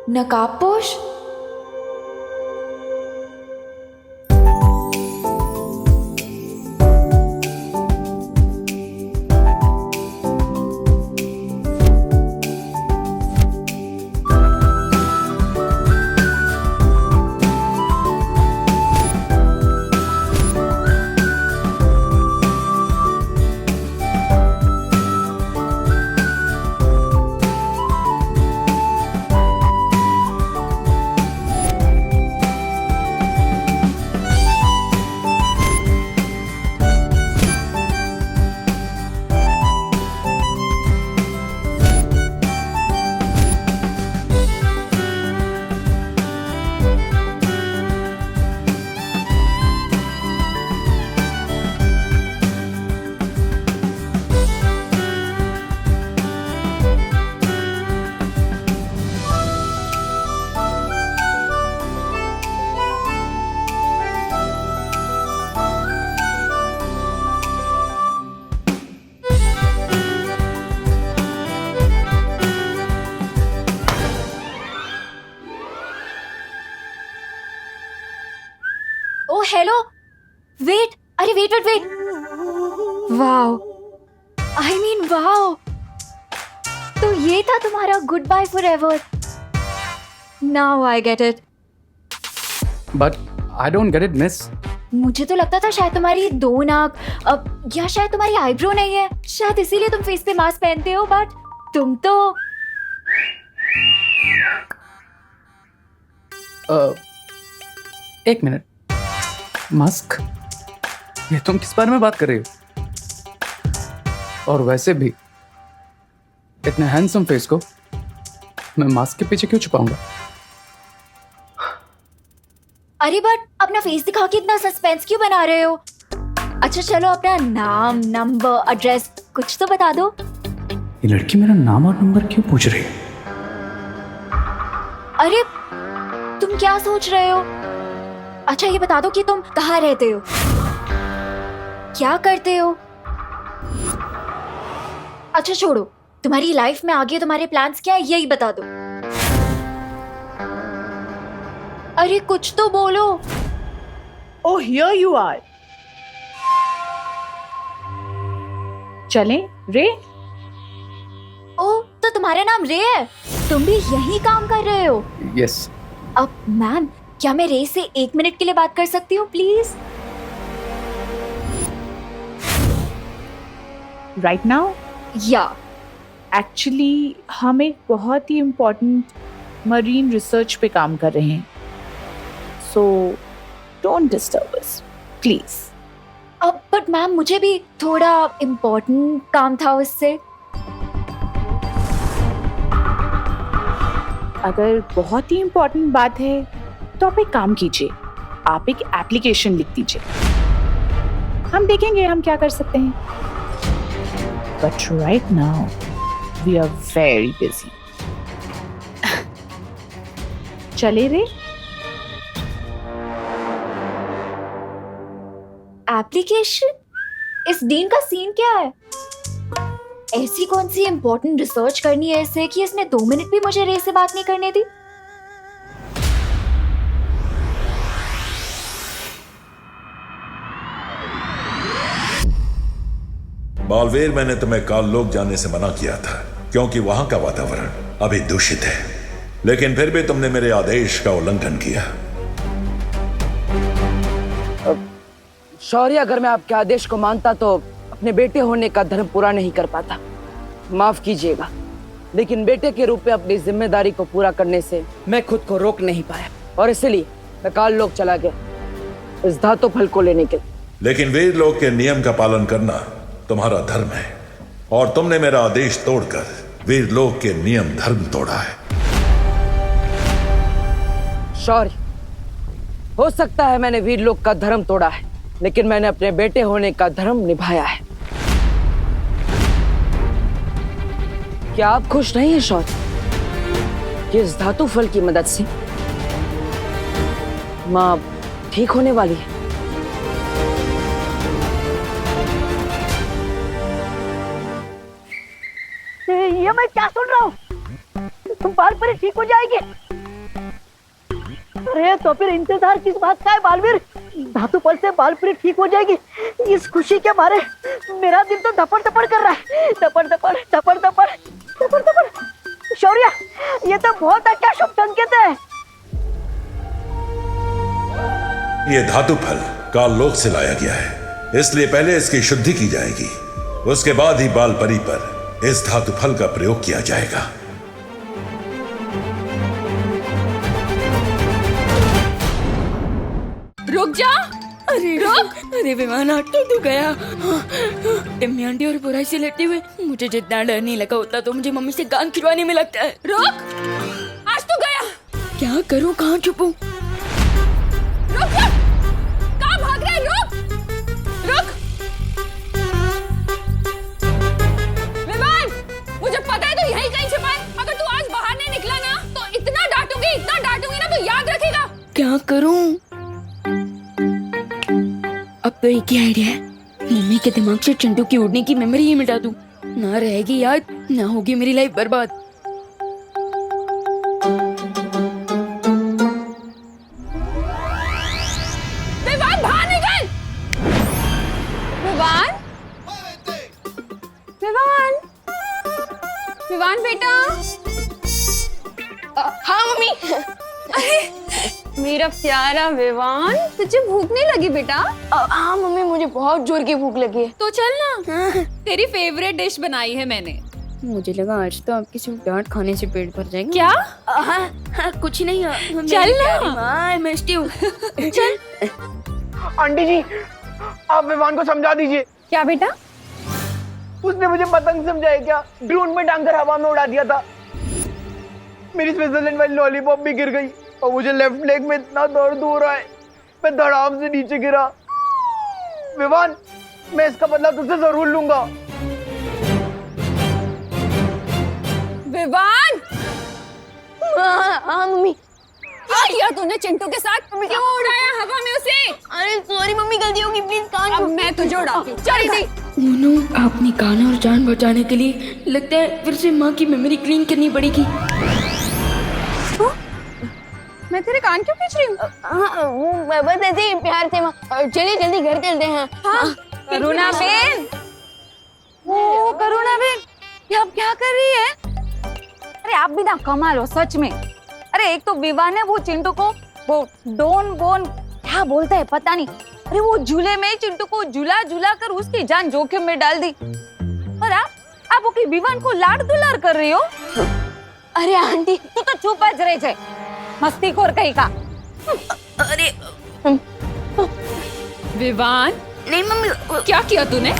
नकाबपोश? Oh hello, wait, अरे wait wait wait, wow, I mean wow, तो ये था तुम्हारा good bye forever. Now I get it. But I don't get it miss. मुझे तो लगता था शायद तुम्हारी दो नाक, या शायद तुम्हारी आईब्रो नहीं है, शायद इसीलिए तुम फेस पे मास्क पहनते हो, बट तुम तो एक मिनट, मास्क? ये तुम किस बारे में बात कर रही हो? और वैसे भी इतने हैंडसम फेस को मैं मास्क के पीछे क्यों छुपाऊंगा? अरे बट अपना फेस दिखा के इतना सस्पेंस क्यों बना रहे हो? अच्छा चलो, अपना नाम, नंबर, एड्रेस कुछ तो बता दो। ये लड़की मेरा नाम और नंबर क्यों पूछ रही है? अरे तुम क्या सोच रहे हो? अच्छा ये बता दो कि तुम कहाँ रहते हो, क्या करते हो? अच्छा छोड़ो, तुम्हारी लाइफ में आगे तुम्हारे प्लान्स क्या है यही बता दो। अरे कुछ तो बोलो। Oh, here you are. चलें, रे? ओ, तो तुम्हारा नाम रे है? तुम भी यही काम कर रहे हो? यस। अब मैम, क्या मैं रे से 1 मिनट के लिए बात कर सकती हूँ प्लीज? Right now? या Actually, हम एक बहुत ही इम्पोर्टेंट मरीन रिसर्च पे काम कर रहे हैं, so don't disturb us, please. अब बट मैम, मुझे भी थोड़ा इम्पोर्टेंट काम था उससे। अगर बहुत ही इम्पोर्टेंट बात है तो आप एक काम कीजिए, आप एक एप्लीकेशन लिख दीजिए, हम देखेंगे हम क्या कर सकते हैं। But right now we are very busy. चले रे? एप्लीकेशन? इस डीन का सीन क्या है? ऐसी कौन सी इम्पोर्टेंट रिसर्च करनी है इससे कि इसने 2 मिनट भी मुझे रे से बात नहीं करने दी? बालवीर, मैंने तुम्हें काललोक जाने से मना किया था क्योंकि वहां का वातावरण अभी दूषित है, लेकिन फिर भी तुमने मेरे आदेश का उल्लंघन किया। शौर्य, अगर मैं आपके आदेश को मानता तो अपने बेटे होने का धर्म पूरा नहीं कर पाता। माफ कीजिएगा, लेकिन बेटे के रूप में अपनी जिम्मेदारी को पूरा करने से मैं खुद को रोक नहीं पाया और इसलिए मैं काललोक चला गया इस धातु फल को लेने के लिए। लेकिन वीरलोक के नियम का पालन करना तुम्हारा धर्म है और तुमने मेरा आदेश तोड़कर वीरलोक के नियम धर्म तोड़ा है। शौर्य, हो सकता है मैंने वीरलोक का धर्म तोड़ा है, लेकिन मैंने अपने बेटे होने का धर्म निभाया है। क्या आप खुश नहीं हैं शौर्य कि इस धातु फल की मदद से मां ठीक होने वाली है? ये मैं क्या सुन रहा हूँ? तुम बाल पर ठीक हो जाएगी? अरे तो फिर इंतजार किस बात का है बालवीर? धातु पल से बालप्रीत ठीक हो जाएगी। इस खुशी के मारे मेरा दिल तो धपड़ धपड़ कर रहा है, धपड़ धपड़ धपड़ धपड़ धपड़ धपड़। शौर्य, ये तो बहुत अच्छा शुभ संकेत है। ये धातु फल काल लोक से लाया गया है, इसलिए पहले इसकी शुद्धि की जाएगी, उसके बाद ही बाल परी पर इस धातु फल का प्रयोग किया जाएगा। रुक जा। अरे रुक। अरे विमान आठ तो गया। टिम्मी आंटी और बुराई से लड़ते हुए मुझे जितना डर नहीं लगा उतना तो मुझे मम्मी से कान खिलवाने में लगता है। रुक, आज तो गया। क्या करूं, कहाँ छुपूं? रुक, कहाँ भाग रहा है? रुक, रुक। विमान, मुझे पता है तू यहीं कहीं छिपा है। अगर तू आज बाहर नहीं निकला ना तो इतना डांटूंगी ना तो याद रखेगा। क्या करूं? अब तो एक ही आइडिया है, मम्मी के दिमाग से चिंटू की उड़ने की मेमोरी ही मिटा दूं। ना रहेगी याद, ना होगी मेरी लाइफ बर्बाद। विवान बाहर निकल। विवान, विवान, विवान बेटा। हाँ मम्मी। मेरा प्यारा विवान, तुझे भूख नहीं लगी बेटा? हाँ मम्मी, मुझे बहुत जोर की भूख लगी है। तो चल ना, तेरी फेवरेट डिश बनाई है मैंने। मुझे लगा आज तो आपकी सिर्फ डांट खाने से पेट भर जाएगा। क्या? हाँ, कुछ नहीं। चल ना, मैं हूँ। चल। आंटी जी, आप विमान को समझा दीजिए। क्या बेटा? उसने मुझे पतंग समझाया क्या? ड्रोन में टांग कर हवा में उड़ा दिया था। मेरी स्विट्जरलैंड वाली लॉलीपॉप भी गिर गई और मुझे लेफ्ट लेग में इतना दर्द हो रहा है, मैं धड़ाम से नीचे गिरा। विवान, मैं इसका बदला तुझसे जरूर लूंगा। विवान, हाँ मम्मी। क्या किया तूने चिंटू के साथ? क्यों उड़ाया हवा में उसे? अरे सॉरी मम्मी, गलती होगी, प्लीज कान। अब मैं तुझे उड़ाती हूँ। चल मोनू, अपनी कान और जान बचाने के लिए लगता है फिर से माँ की मेमोरी क्लीन करनी पड़ेगी। मैं तेरे कान क्यों खींच रही हूँ? हाँ, बस ऐसे ही प्यार से। चलिए जल्दी घर चलते हैं। हाँ, करुणा बेन। ओ करुणा बेन, ये आप क्या कर रही है? अरे आप भी ना कमाल हो सच में। अरे एक तो विवान ने वो चिंटू को वो डोन बोन क्या बोलता है पता नहीं, अरे वो झूले में चिंटू को झूला झूला कर उसकी जान जोखिम में डाल दी। और आप ओके विवान को लाड दुलार कर रही हो। अरे आंटी तू तो चुप ज रहे छे, मस्तीखोर कहीं का। अरे विवान, नहीं मम्मी, क्या किया तूने?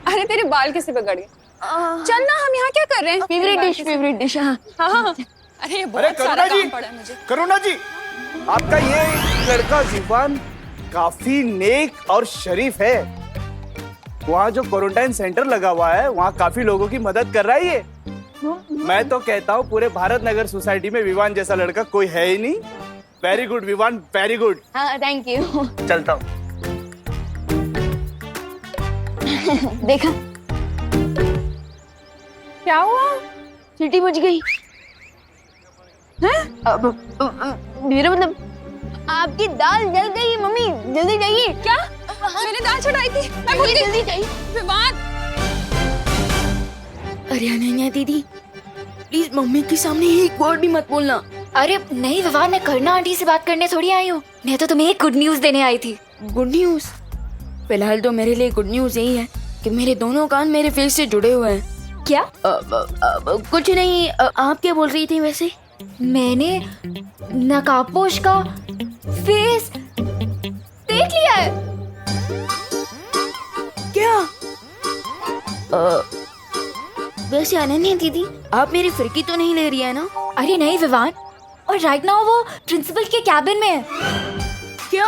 अरे तेरे बाल कैसे बिगड़ गए? चल ना, हम यहाँ क्या कर रहे हैं? Favourite dish. हाँ। अरे ये बहुत सारा काम पड़ा है मुझे। करुणा जी, आपका ये लड़का विवान काफी नेक और शरीफ है। वहाँ जो क्वारंटाइन सेंटर लगा हुआ है वहाँ काफी लोगों की मदद कर रहा है ये। मैं तो कहता हूँ पूरे भारत नगर सोसाइटी में विवान जैसा लड़का कोई है ही नहीं। Very good Vivaan, very good. हाँ थैंक यू। चलता हूँ। देखा क्या हुआ? सीटी बज गई। मेरा मतलब आपकी दाल जल गई मम्मी, जल्दी जाइए। क्या? मैंने दाल चढ़ाई थी। मैं भूल गई। जल्दी जाइए। विवान, अरे अनन्या दीदी, प्लीज मम्मी के सामने एक वर्ड भी मत बोलना। अरे नहीं विवान, मैं करना आंटी से बात करने थोड़ी आई हूँ, मैं तो तुम्हें एक गुड न्यूज देने आई थी। Good news? फिलहाल तो मेरे लिए गुड न्यूज यही है कि मेरे दोनों कान मेरे फेस से जुड़े हुए हैं। क्या? कुछ नहीं। आप क्या बोल रही थी वैसे? मैंने नकाबपोश का फेस देख लिया है। क्या? वैसे अनन्या दीदी, आप मेरी फिरकी तो नहीं ले रही है ना? अरे नहीं विवान, और राइट नाउ वो प्रिंसिपल के कैबिन में है। क्या?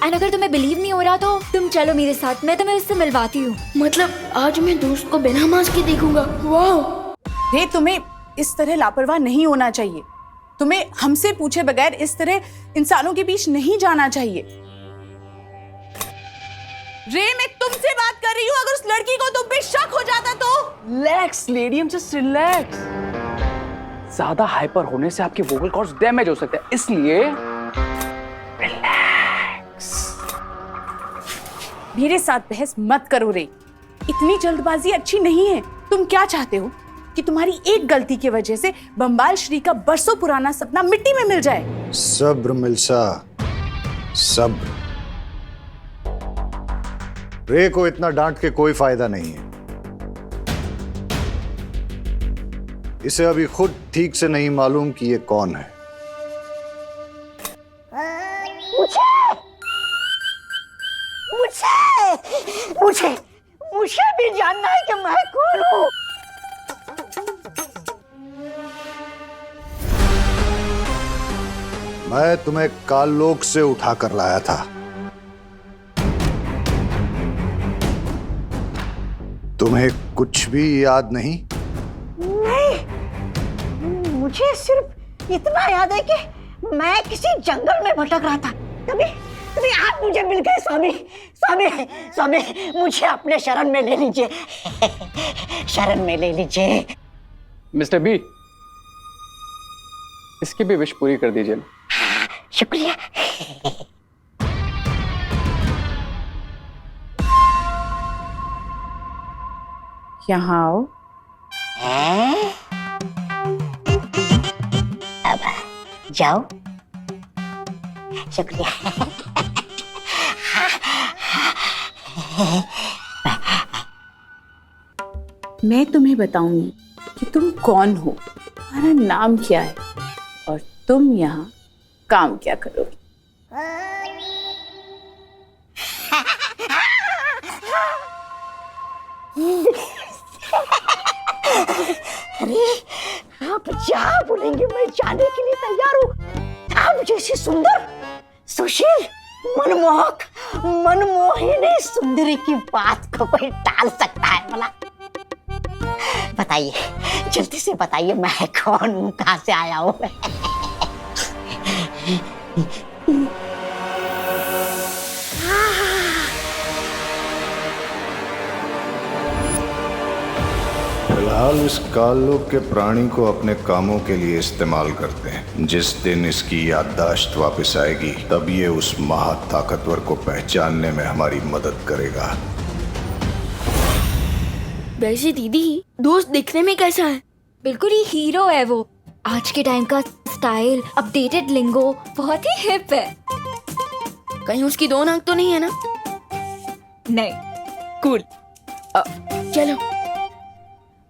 एंड अगर तुम्हें बिलीव नहीं हो रहा तो तुम चलो मेरे साथ, मैं तुम्हें उससे मिलवाती हूँ। मतलब आज मैं दोस्त को बिना मास्क के देखूंगा? वाह। रे, तुम्हें इस तरह लापरवाह नहीं होना चाहिए। तुम्हें हमसे पूछे बगैर इस तरह इंसानों के बीच नहीं जाना चाहिए। रे, मैं तुमसे बात कर रही हूँ, अगर उस लड़की को तुम पे शक हो जाता तो। Relax lady, just relax. ज्यादा हाइपर होने से आपके वोकल कॉर्ड्स डैमेज हो सकते हैं, इसलिए मेरे साथ बहस मत करो रे, इतनी जल्दबाजी अच्छी नहीं है। तुम क्या चाहते हो कि तुम्हारी एक गलती की वजह से बम्बाल श्री का बरसों पुराना सपना मिट्टी में मिल जाए? सब्र मिल्सा, सब्र। रे को इतना डांट के कोई फायदा नहीं है। इसे अभी खुद ठीक से नहीं मालूम कि ये कौन है। मुझे मुझे भी जानना है कि मैं कौन हूँ। मैं तुम्हें काललोक से उठा कर लाया था। तुम्हें कुछ भी याद नहीं? नहीं, मुझे सिर्फ इतना याद है कि मैं किसी जंगल में भटक रहा था, तभी आप मुझे मिल गए। स्वामी स्वामी स्वामी, मुझे अपने शरण में ले लीजिए, शरण में ले लीजिए। मिस्टर बी, इसकी भी विश पूरी कर दीजिए। शुक्रिया। यहाँ आओ। अब जाओ। शुक्रिया। मैं तुम्हें बताऊंगी कि तुम कौन हो, तुम्हारा नाम क्या है और तुम यहाँ काम क्या करोगे। अरे आप जहाँ बोलेंगे मैं जाने के लिए तैयार हूँ। आप जैसी सुंदर, सुशील, मनमोहक, मनमोहिनी सुंदरी की बात को कोई टाल सकता है भला? बताइए, जल्दी से बताइए, मैं कौन हूँ, कहाँ से आया हूँ? फिलहाल इस काललोक के प्राणी को अपने कामों के लिए इस्तेमाल करते हैं। जिस दिन इसकी याददाश्त वापस आएगी, तब ये उस महाताकतवर को पहचानने में हमारी मदद करेगा। वैसे दीदी, दोस्त दिखने में कैसा है? बिल्कुल ही हीरो है वो। आज के टाइम का स्टाइल, अपडेटेड लिंगो, बहुत ही हिप है। कहीं उसकी दो नाक तो नहीं है ना? नहीं। कूल। चलो।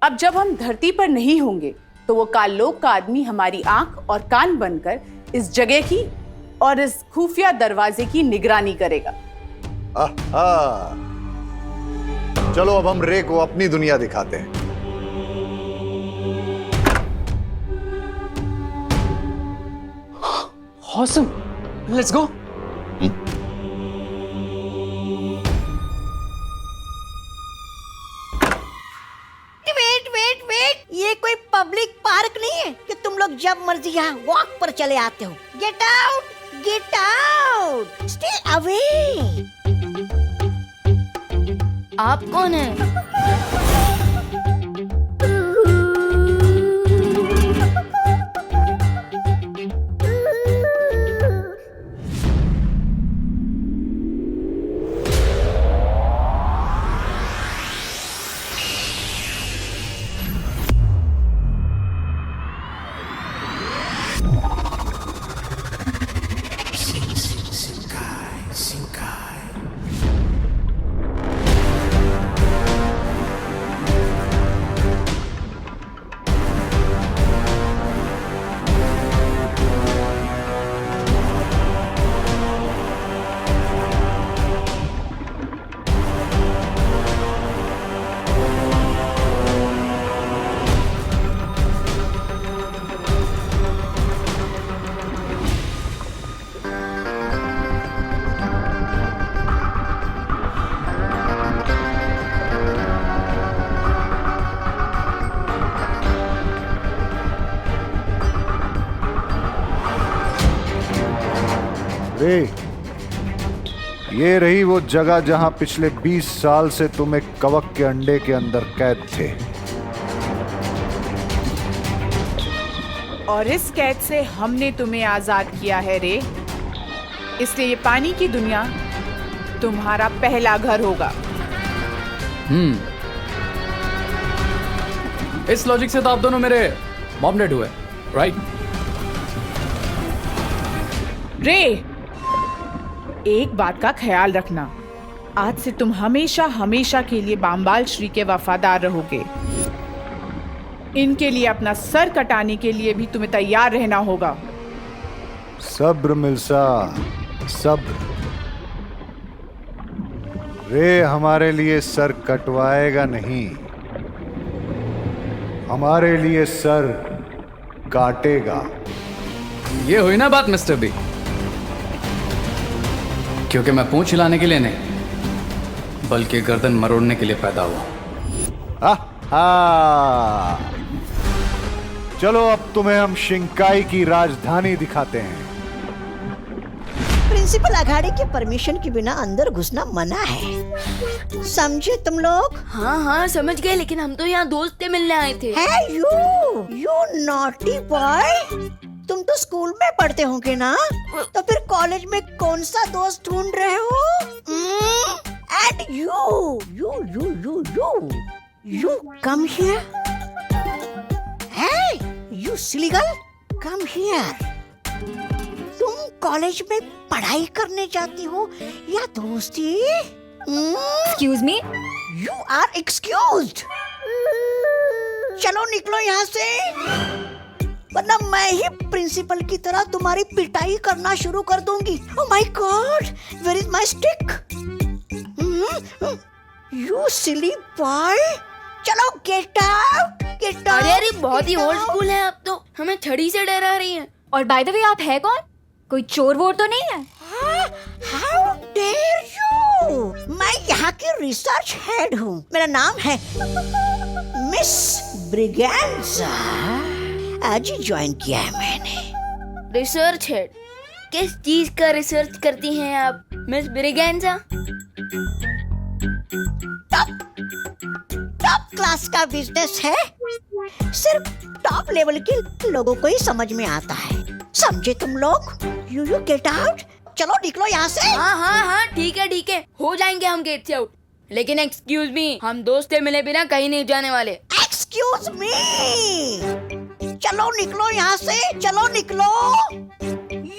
अब जब हम धरती पर नहीं होंगे तो वो काललोक का आदमी हमारी आंख और कान बनकर इस जगह की और इस खुफिया दरवाजे की निगरानी करेगा। आहा। चलो अब हम रे को अपनी दुनिया दिखाते हैं। Awesome. Let's go. वेट, ये कोई पब्लिक पार्क नहीं है कि तुम लोग जब मर्जी यहाँ वॉक पर चले आते हो। Get out, stay away. आप कौन है? रे, ये रही वो जगह जहां पिछले 20 साल से तुम एक कवक के अंडे के अंदर कैद थे। और इस कैद से हमने तुम्हें आजाद किया है रे, इसलिए ये पानी की दुनिया तुम्हारा पहला घर होगा। इस लॉजिक से तो आप दोनों मेरे मॉम डैड हुए, राइट? रे, एक बात का ख्याल रखना, आज से तुम हमेशा हमेशा के लिए बामबाल श्री के वफादार रहोगे। इनके लिए अपना सर कटाने के लिए भी तुम्हें तैयार रहना होगा। सब्र मिल्सा, सब्र। रे हमारे लिए सर कटवाएगा नहीं, हमारे लिए सर काटेगा। ये हुई ना बात मिस्टर बी, क्योंकि मैं पूंछ हिलाने के लिए नहीं बल्कि गर्दन मरोड़ने के लिए पैदा हुआ। चलो अब तुम्हें हम शिंकाई की राजधानी दिखाते हैं। प्रिंसिपल अघाड़ी के परमिशन के बिना अंदर घुसना मना है, समझे तुम लोग? हाँ हाँ समझ गए, लेकिन हम तो यहाँ दोस्त से मिलने आए थे। है यू नॉटी बॉय, तुम तो स्कूल में पढ़ते होंगे ना, तो फिर कॉलेज में कौन सा दोस्त ढूंढ रहे हो? And you come here. Hey, you silly girl, come here. तुम कॉलेज में पढ़ाई करने जाती हो या दोस्ती? Excuse me? You are excused. चलो निकलो यहाँ से, वरना मैं ही प्रिंसिपल की तरह तुम्हारी पिटाई करना शुरू कर दूंगी। Oh my God, where is my stick? You silly boy. चलो get out, get out. अरे बहुत ही ओल्ड स्कूल है, अब तो हमें छड़ी से डरा रही हैं। और बाय द वे आप है कौन? कोई चोर वोर तो नहीं है? How dare you? मैं यहाँ की रिसर्च हेड हूँ, मेरा नाम है मिस ब्रिगेंजा। आज ही ज्वाइन किया है मैंने। Research head? किस चीज का रिसर्च करती हैं आप मिस ब्रिगेंजा? टॉप क्लास का बिजनेस है, सिर्फ टॉप लेवल के लोगों को ही समझ में आता है, समझे तुम लोग? यू गेट आउट, चलो निकलो यहाँ से। हाँ ठीक है, हो जाएंगे हम गेट से आउट, लेकिन एक्सक्यूज मी, हम दोस्त से मिले बिना कहीं नहीं जाने वाले। एक्सक्यूज मी, चलो निकलो यहाँ से, चलो निकलो।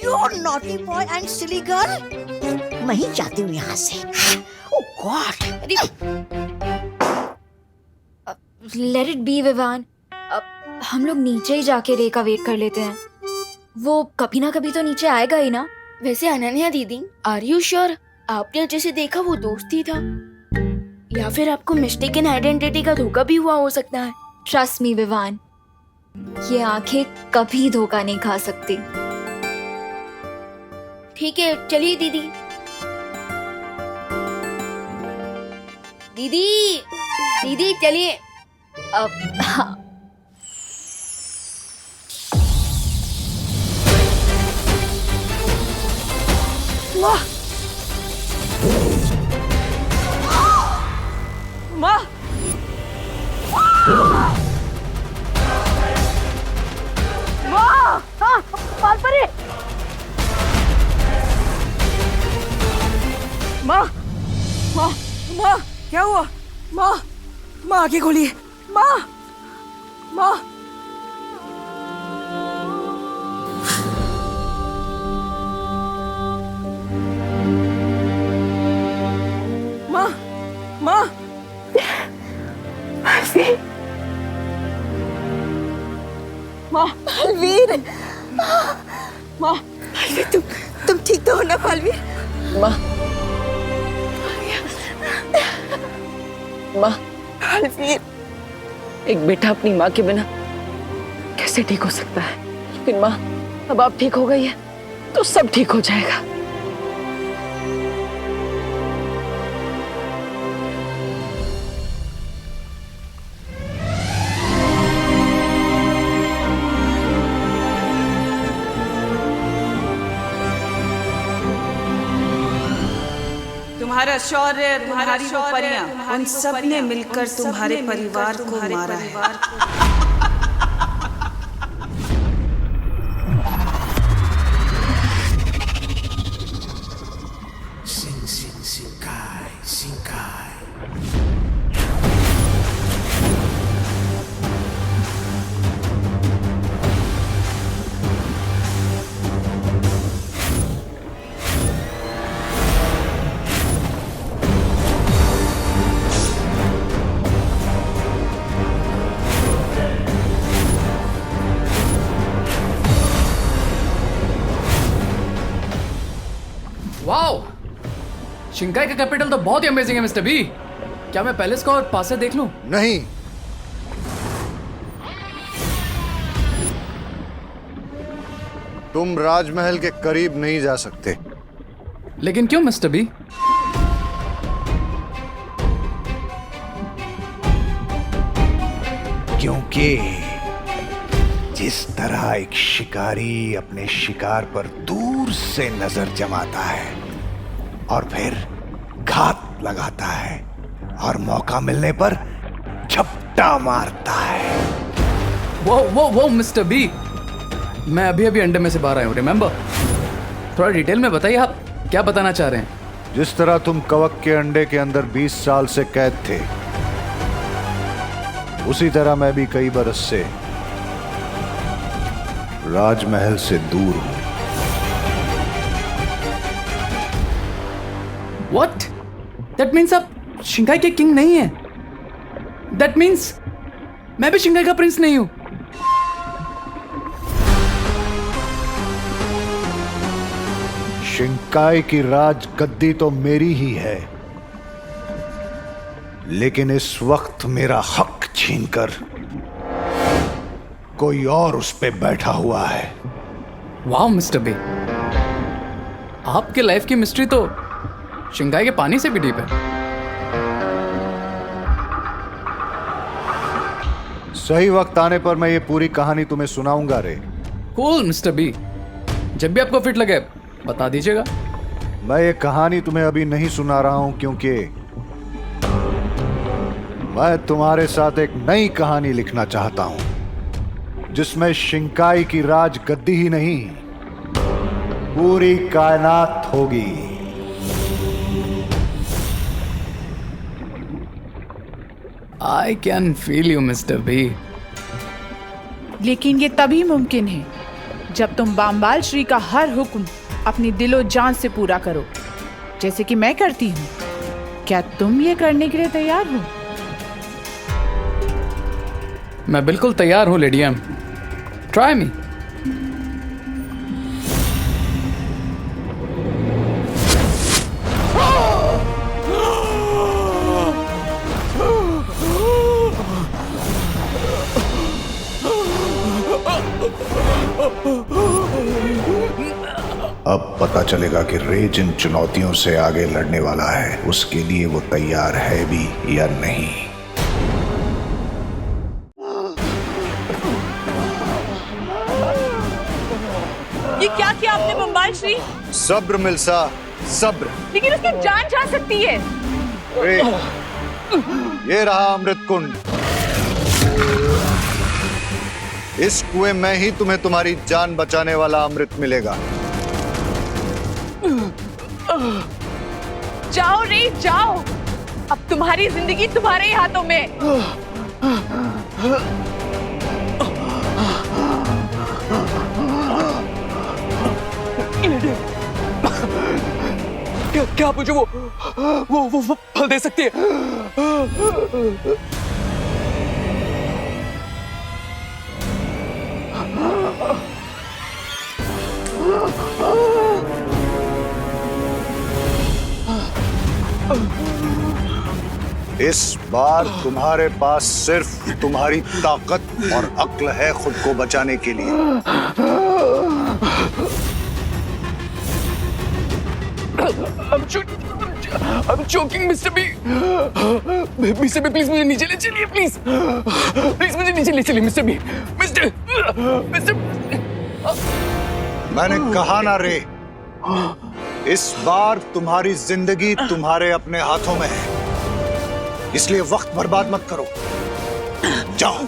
You naughty boy and silly girl, मैं ही जाती हूँ यहाँ से। Oh God. Let it be Vivaan, अब हम लोग नीचे ही जाके रे का वेट कर लेते हैं, वो कभी ना कभी तो नीचे आएगा ही ना। वैसे अनन्या दीदी, आर यू श्योर आपने जैसे देखा वो दोस्त ही था, या फिर आपको मिस्टेकन आइडेंटिटी का धोखा भी हुआ हो सकता है? ट्रस्ट मी विवान, ये आंखें कभी धोखा नहीं खा सकती। ठीक है चलिए दीदी। दीदी चलिए। अब हाँ। माँ, माँ, पालपरी, माँ, माँ, माँ, क्या हुआ? माँ, माँ आगे खोलिए। माँ, माँ, माँ, माँ, माँ, पालवीर, माँ, तुम ठीक तो हो ना पालवीर? माँ, माँ, पालवीर, एक बेटा अपनी माँ के बिना कैसे ठीक हो सकता है? लेकिन माँ, अब आप ठीक हो गई है तो सब ठीक हो जाएगा। तुम्हारा शौर्य, तुम्हारी वो परियां, उन सब ने मिलकर तुम्हारे परिवार को मारा है। वाओ, शिंकाई का कैपिटल तो बहुत ही अमेजिंग है मिस्टर बी। क्या मैं पैलेस को और पास से देख लूं? नहीं, तुम राजमहल के करीब नहीं जा सकते। लेकिन क्यों मिस्टर बी? क्योंकि जिस तरह एक शिकारी अपने शिकार पर दूर से नजर जमाता है और फिर घात लगाता है और मौका मिलने पर झपटा मारता है। वो मिस्टर बी, मैं अभी अभी अंडे में से बाहर आया हूँ, रिमेम्बर? थोड़ा डिटेल में बताइए, आप क्या बताना चाह रहे हैं? जिस तरह तुम कवक के अंडे के अंदर 20 साल से कैद थे, उसी तरह मैं भी कई बरस से राजमहल से दूर हूं। What? That means आप शिंकाई के किंग नहीं हैं। That means मैं भी शिंकाई का प्रिंस नहीं हूं। शिंकाई की राज गद्दी तो मेरी ही है, लेकिन इस वक्त मेरा हक छीनकर कोई और उस पे बैठा हुआ है। वाह मिस्टर बी, आपके लाइफ की मिस्ट्री तो शिंकाई के पानी से भी डीप है। सही वक्त आने पर मैं ये पूरी कहानी तुम्हें सुनाऊंगा रे। कूल मिस्टर बी, जब भी आपको फिट लगे बता दीजिएगा। मैं ये कहानी तुम्हें अभी नहीं सुना रहा हूं क्योंकि मैं तुम्हारे साथ एक नई कहानी लिखना चाहता हूं, जिसमें शिंकाई की राज गद्दी ही नहीं, पूरी कायनात होगी। I can feel you mister B. लेकिन ये तभी मुमकिन है जब तुम बामबाल श्री का हर हुक्म अपनी दिलो जान से पूरा करो, जैसे कि मैं करती हूँ। क्या तुम ये करने के लिए तैयार हो? मैं बिल्कुल तैयार हूं लेडी एम। Try me. अब पता चलेगा कि रे जिन चुनौतियों से आगे लड़ने वाला है, उसके लिए वो तैयार है भी या नहीं। ये क्या किया आपने बम्बाल श्री? सब्र मिल्सा, सब्र। लेकिन उसकी जान जा सकती है। रे, ये रहा अमृत कुंड। इस कुएं में ही तुम्हें तुम्हारी जान बचाने वाला अमृत मिलेगा। जाओ रे जाओ, अब तुम्हारी जिंदगी तुम्हारे ही हाथों में। क्या मुझे वो फल दे सकती है? इस बार तुम्हारे पास सिर्फ तुम्हारी ताकत और अक्ल है खुद को बचाने के लिए। I'm choking, Mr. B. Mr. B, please मुझे नीचे ले चलिए, please. Please मुझे नीचे ले चलिए, Mr. B. Mr. मैंने कहा ना रे, इस बार तुम्हारी जिंदगी तुम्हारे अपने हाथों में है, इसलिए वक्त बर्बाद मत करो। जाओ।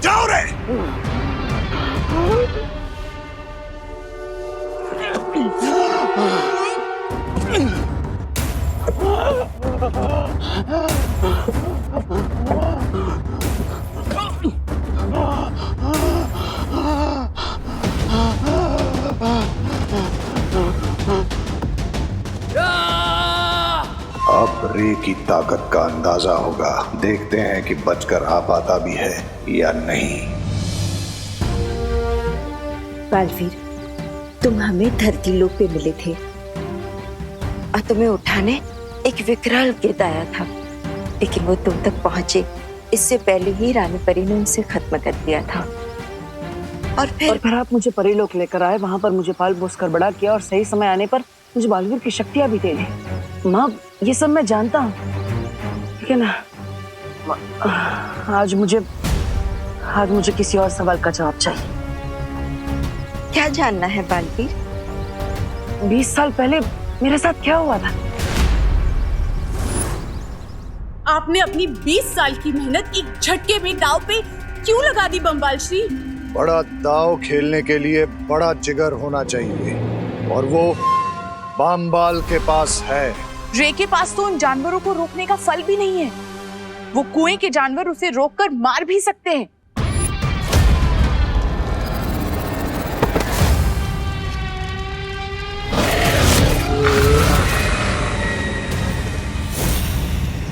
जाओ रे। अब रे की ताकत का अंदाजा होगा। देखते हैं कि बचकर आ पाता भी है या नहीं। बालवीर, तुम हमें धरती लोक पे मिले थे और तुम्हें उठाने एक विकराल गिद्ध आया था, लेकिन वो तुम तक पहुंचे इससे पहले ही रानी परी ने उनसे खत्म कर दिया था। और फिर आप मुझे परीलोक लेकर आए, वहां पर मुझे पाल पोस कर बड़ा किया और सही समय आने पर मुझे बालवीर की शक्तियां भी दे दी। माँ, ये सब मैं जानता हूँ, लेकिन आज मुझे किसी और सवाल का जवाब चाहिए। क्या जानना है बालवीर? 20 साल पहले मेरे साथ क्या हुआ था? आपने अपनी 20 साल की मेहनत एक झटके में दाव पे क्यों लगा दी बम्बाल श्री? बड़ा दाव खेलने के लिए बड़ा जिगर होना चाहिए, और वो बामबाल के पास है। रे के पास तो उन जानवरों को रोकने का फल भी नहीं है। वो कुएं के जानवर उसे रोककर मार भी सकते हैं।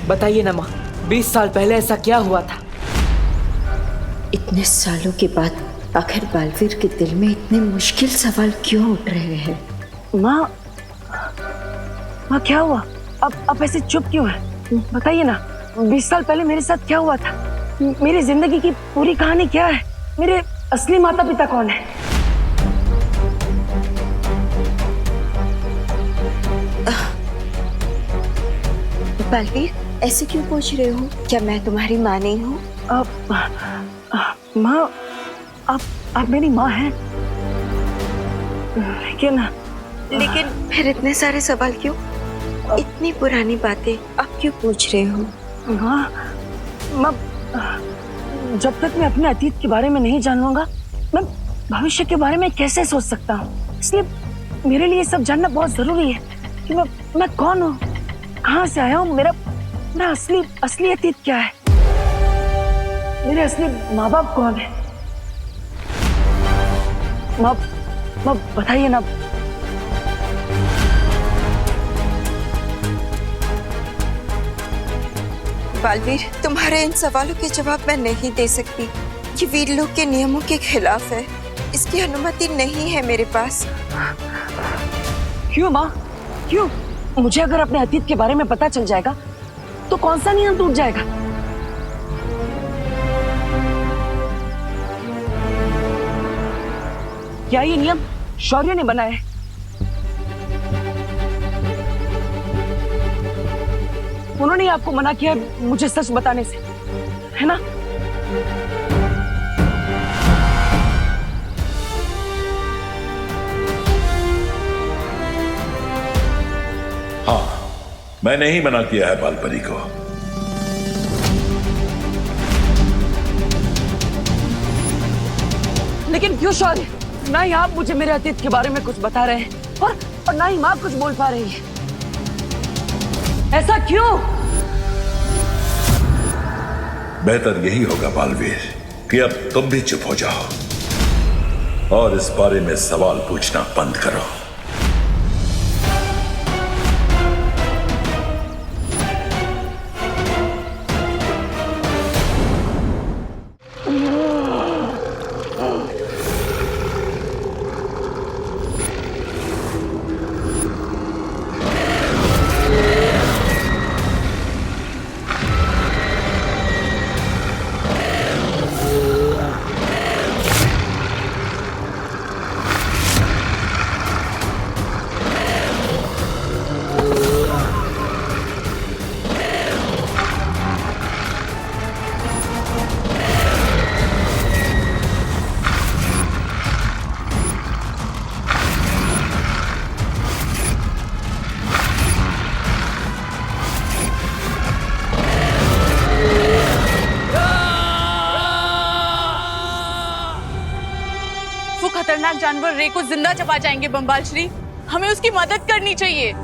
बताइए ना माँ, 20 साल पहले ऐसा क्या हुआ था? इतने सालों के बाद आखिर बालवीर के दिल में इतने मुश्किल सवाल क्यों उठ रहे हैं? माँ, क्या हुआ? अब ऐसे चुप क्यों है? बताइए ना, 20 साल पहले मेरे साथ क्या हुआ था? मेरी जिंदगी की पूरी कहानी क्या है? मेरे असली माता पिता कौन है? बालवीर, ऐसे क्यों पूछ रहे हो? क्या मैं तुम्हारी माँ नहीं हूँ? माँ, आप मेरी माँ हैं, लेकिन फिर इतने सारे सवाल क्यों? इतनी पुरानी बातें आप क्यों पूछ रहे हो? माँ, जब तक मैं अपने अतीत के बारे में नहीं जान लूंगा, मैं भविष्य के बारे में कैसे सोच सकता हूँ? इसलिए मेरे लिए सब जानना बहुत जरूरी है कि मैं कौन हूँ, कहाँ से आया हूँ, मेरा असली अतीत क्या है, मेरे असली माँ बाप कौन है? माँ, बताइए ना। बालवीर, तुम्हारे इन सवालों के जवाब मैं नहीं दे सकती। ये वीरलोक के नियमों के खिलाफ है। इसकी अनुमति नहीं है मेरे पास। क्यों माँ, क्यों? मुझे अगर अपने अतीत के बारे में पता चल जाएगा तो कौन सा नियम टूट जाएगा? क्या ये नियम शौर्य ने बनाया है? उन्होंने ही आपको मना किया मुझे सच बताने से, है ना? हाँ, मैंने ही मना किया है बालपरी को। लेकिन क्यों शौर्य? ना ही आप मुझे मेरे अतीत के बारे में कुछ बता रहे हैं और ना ही माँ कुछ बोल पा रही है। ऐसा क्यों? बेहतर यही होगा बालवीर कि अब तुम भी चुप हो जाओ और इस बारे में सवाल पूछना बंद करो। खतरनाक जानवर रे को जिंदा चबा जाएंगे बम्बाल श्री। हमें उसकी मदद करनी चाहिए।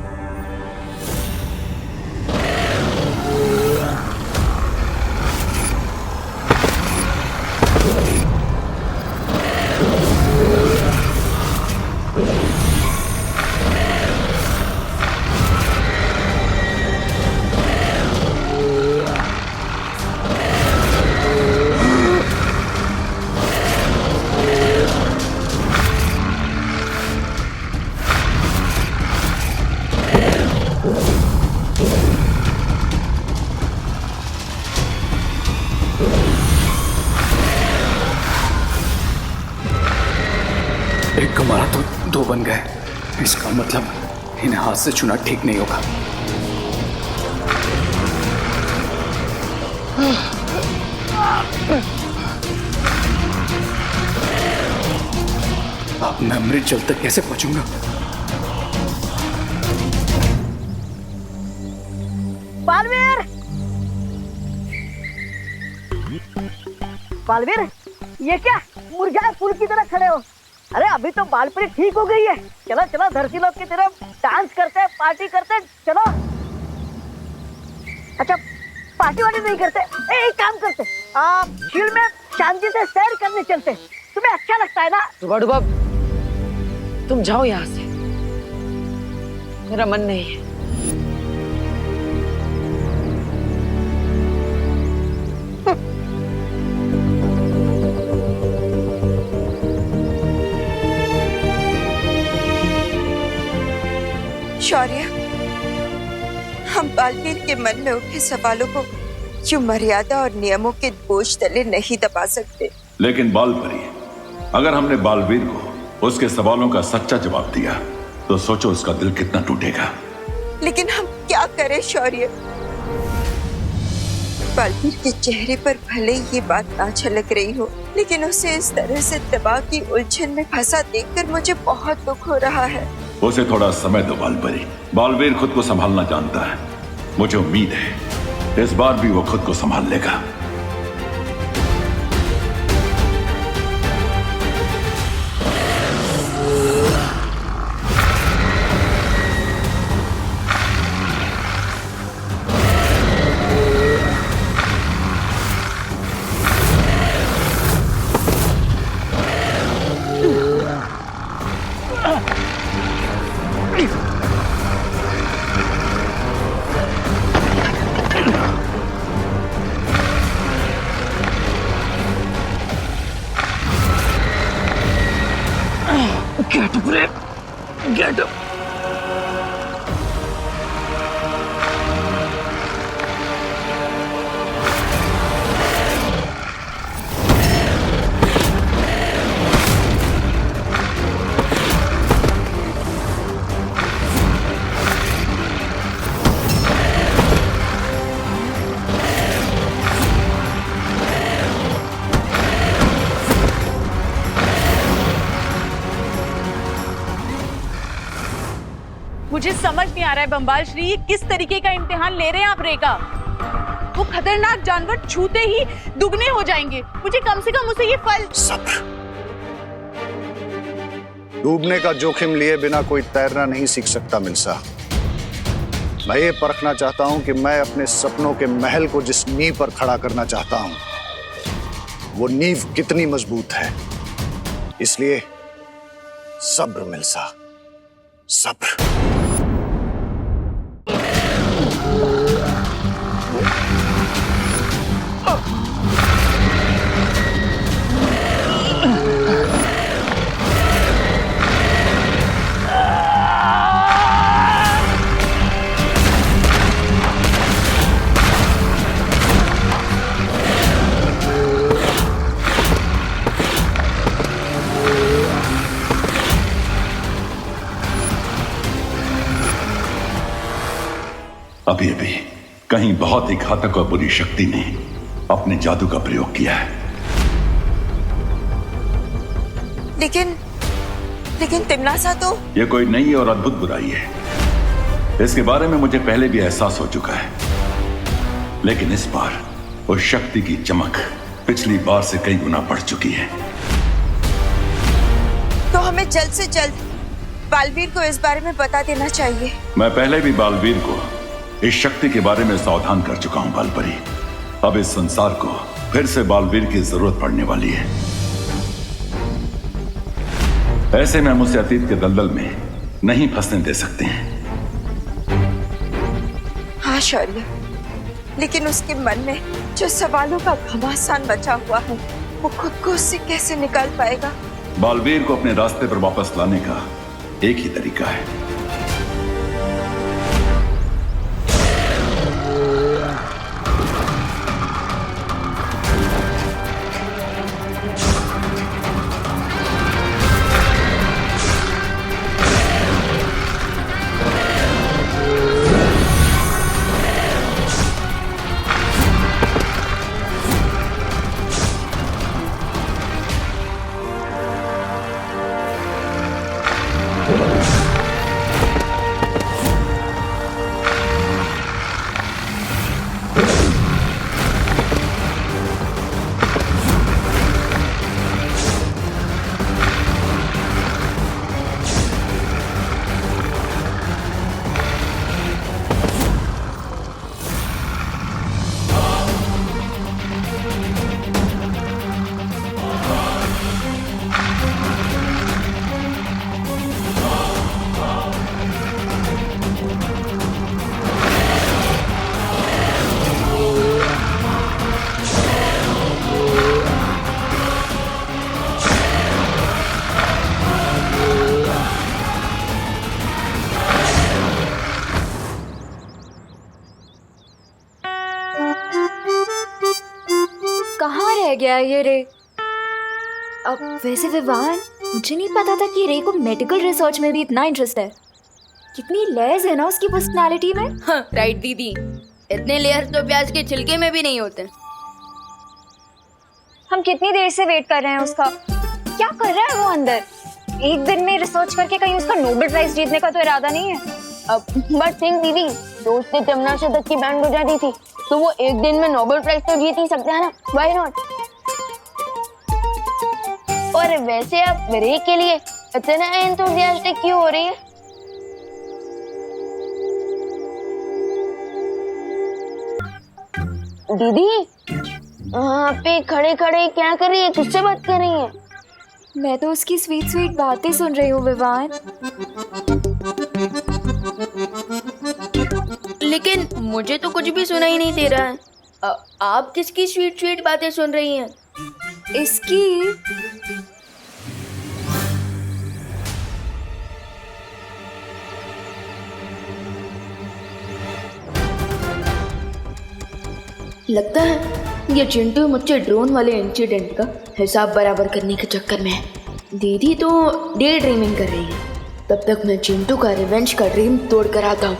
एक को मारा तो दो बन गए। इसका मतलब इन्हें हाथ से छूना ठीक नहीं होगा। अब मैं अमृतजल तक कैसे पहुंचूंगा? बालवीर, बालवीर, ये क्या मुरझाए फूल की तरह खड़े हो? अरे अभी तो बालपरी ठीक हो गई है। चलो चलो धरती लोग की तरफ डांस करते हैं, पार्टी करते हैं, चलो। अच्छा पार्टी वार्टी नहीं करते? एक काम करते, झील में शांति से सैर करने चलते। तुम्हें अच्छा लगता है ना? डुबा, तुम जाओ यहाँ से, मेरा मन नहीं है। शौर्य, हम बालवीर के मन में उठे सवालों को यूं मर्यादा और नियमों के बोझ तले नहीं दबा सकते। लेकिन बालपरी, अगर हमने बालवीर को उसके सवालों का सच्चा जवाब दिया तो सोचो उसका दिल कितना टूटेगा। लेकिन हम क्या करें शौर्य? बालवीर के चेहरे पर भले ही ये बात ना झलक रही हो, लेकिन उसे इस तरह से दबाव की उलझन में फंसा देखकर मुझे बहुत दुख हो रहा है। उसे थोड़ा समय दो बालपरी। बालवीर खुद को संभालना जानता है। मुझे उम्मीद है इस बार भी वो खुद को संभाल लेगा। Get up, Ray. Get up. मुझे समझ नहीं आ रहा है बम्बाल श्री, ये किस तरीके का इम्तिहान ले रहे हैं आप रे का? वो खतरनाक जानवर छूते ही दुगने हो जाएंगे। मुझे कम से कम उसे ये फल। सब्र। डूबने का जोखिम लिए बिना कोई तैरना नहीं सीख सकता मिल्सा। मैं ये परखना चाहता हूं कि मैं अपने सपनों के महल को जिस नींव पर खड़ा करना चाहता हूं, वो नींव कितनी मजबूत है। इसलिए सब्र मिल्सा, सब्र। अभी अभी कहीं बहुत ही घातक और बुरी शक्ति ने अपने जादू का प्रयोग किया है। लेकिन तिमनासा तो यह कोई नई और अद्भुत बुराई है। इसके बारे में मुझे पहले भी एहसास हो चुका है, लेकिन इस बार उस शक्ति की चमक पिछली बार से कई गुना बढ़ चुकी है। तो हमें जल्द से जल्द बालवीर को इस बारे में बता देना चाहिए। मैं पहले भी बालवीर को इस शक्ति के बारे में सावधान कर चुका हूं बालपरी। अब इस संसार को फिर से बालवीर की जरूरत पड़ने वाली है। ऐसे में हम उसे अतीत के दलदल में नहीं फंसने दे सकते हैं। हाँ शौर्य, लेकिन उसके मन में जो सवालों का घमासान बचा हुआ है, वो खुद को उससे कैसे निकाल पाएगा? बालवीर को अपने रास्ते पर वापस लाने का एक ही तरीका है। कहाँ रह गया ये रे? अब वैसे विवान, मुझे नहीं पता था कि रे को मेडिकल रिसर्च में भी इतना इंटरेस्ट है। कितनी लेयर्स है ना उसकी पर्सनालिटी में। हाँ, राइट दीदी, इतने लेयर्स तो प्याज के छिलके में भी नहीं होते। हम कितनी देर से वेट कर रहे हैं उसका। क्या कर रहा है वो अंदर? एक दिन में रिसर्च करके कहीं उसका नोबेल प्राइज जीतने का तो इरादा नहीं है। अब बट थिंक दीदी, दोस्त ने जमुना शतक की बैंड बजा दी थी, तो वो एक दिन में नोबेल प्राइज तो जीत ही सकते हैं ना, व्हाई नॉट? और वैसे आप रे के लिए इतना एंथुसियास्टिक क्यों हो रही है? दीदी, वहाँ पे खड़े खड़े क्या कर रही है? किससे बात कर रही है? मैं तो उसकी स्वीट स्वीट बातें सुन रही हूँ विवान। लेकिन मुझे तो कुछ भी सुनाई नहीं दे रहा है। आप किसकी स्वीट स्वीट बातें सुन रही हैं? इसकी। लगता है ये चिंटू मुझसे ड्रोन वाले इंसिडेंट का हिसाब बराबर करने के चक्कर में है। दीदी तो डे ड्रीमिंग कर रही है, तब तक मैं चिंटू का रिवेंज का ड्रीम तोड़ कर आता हूँ।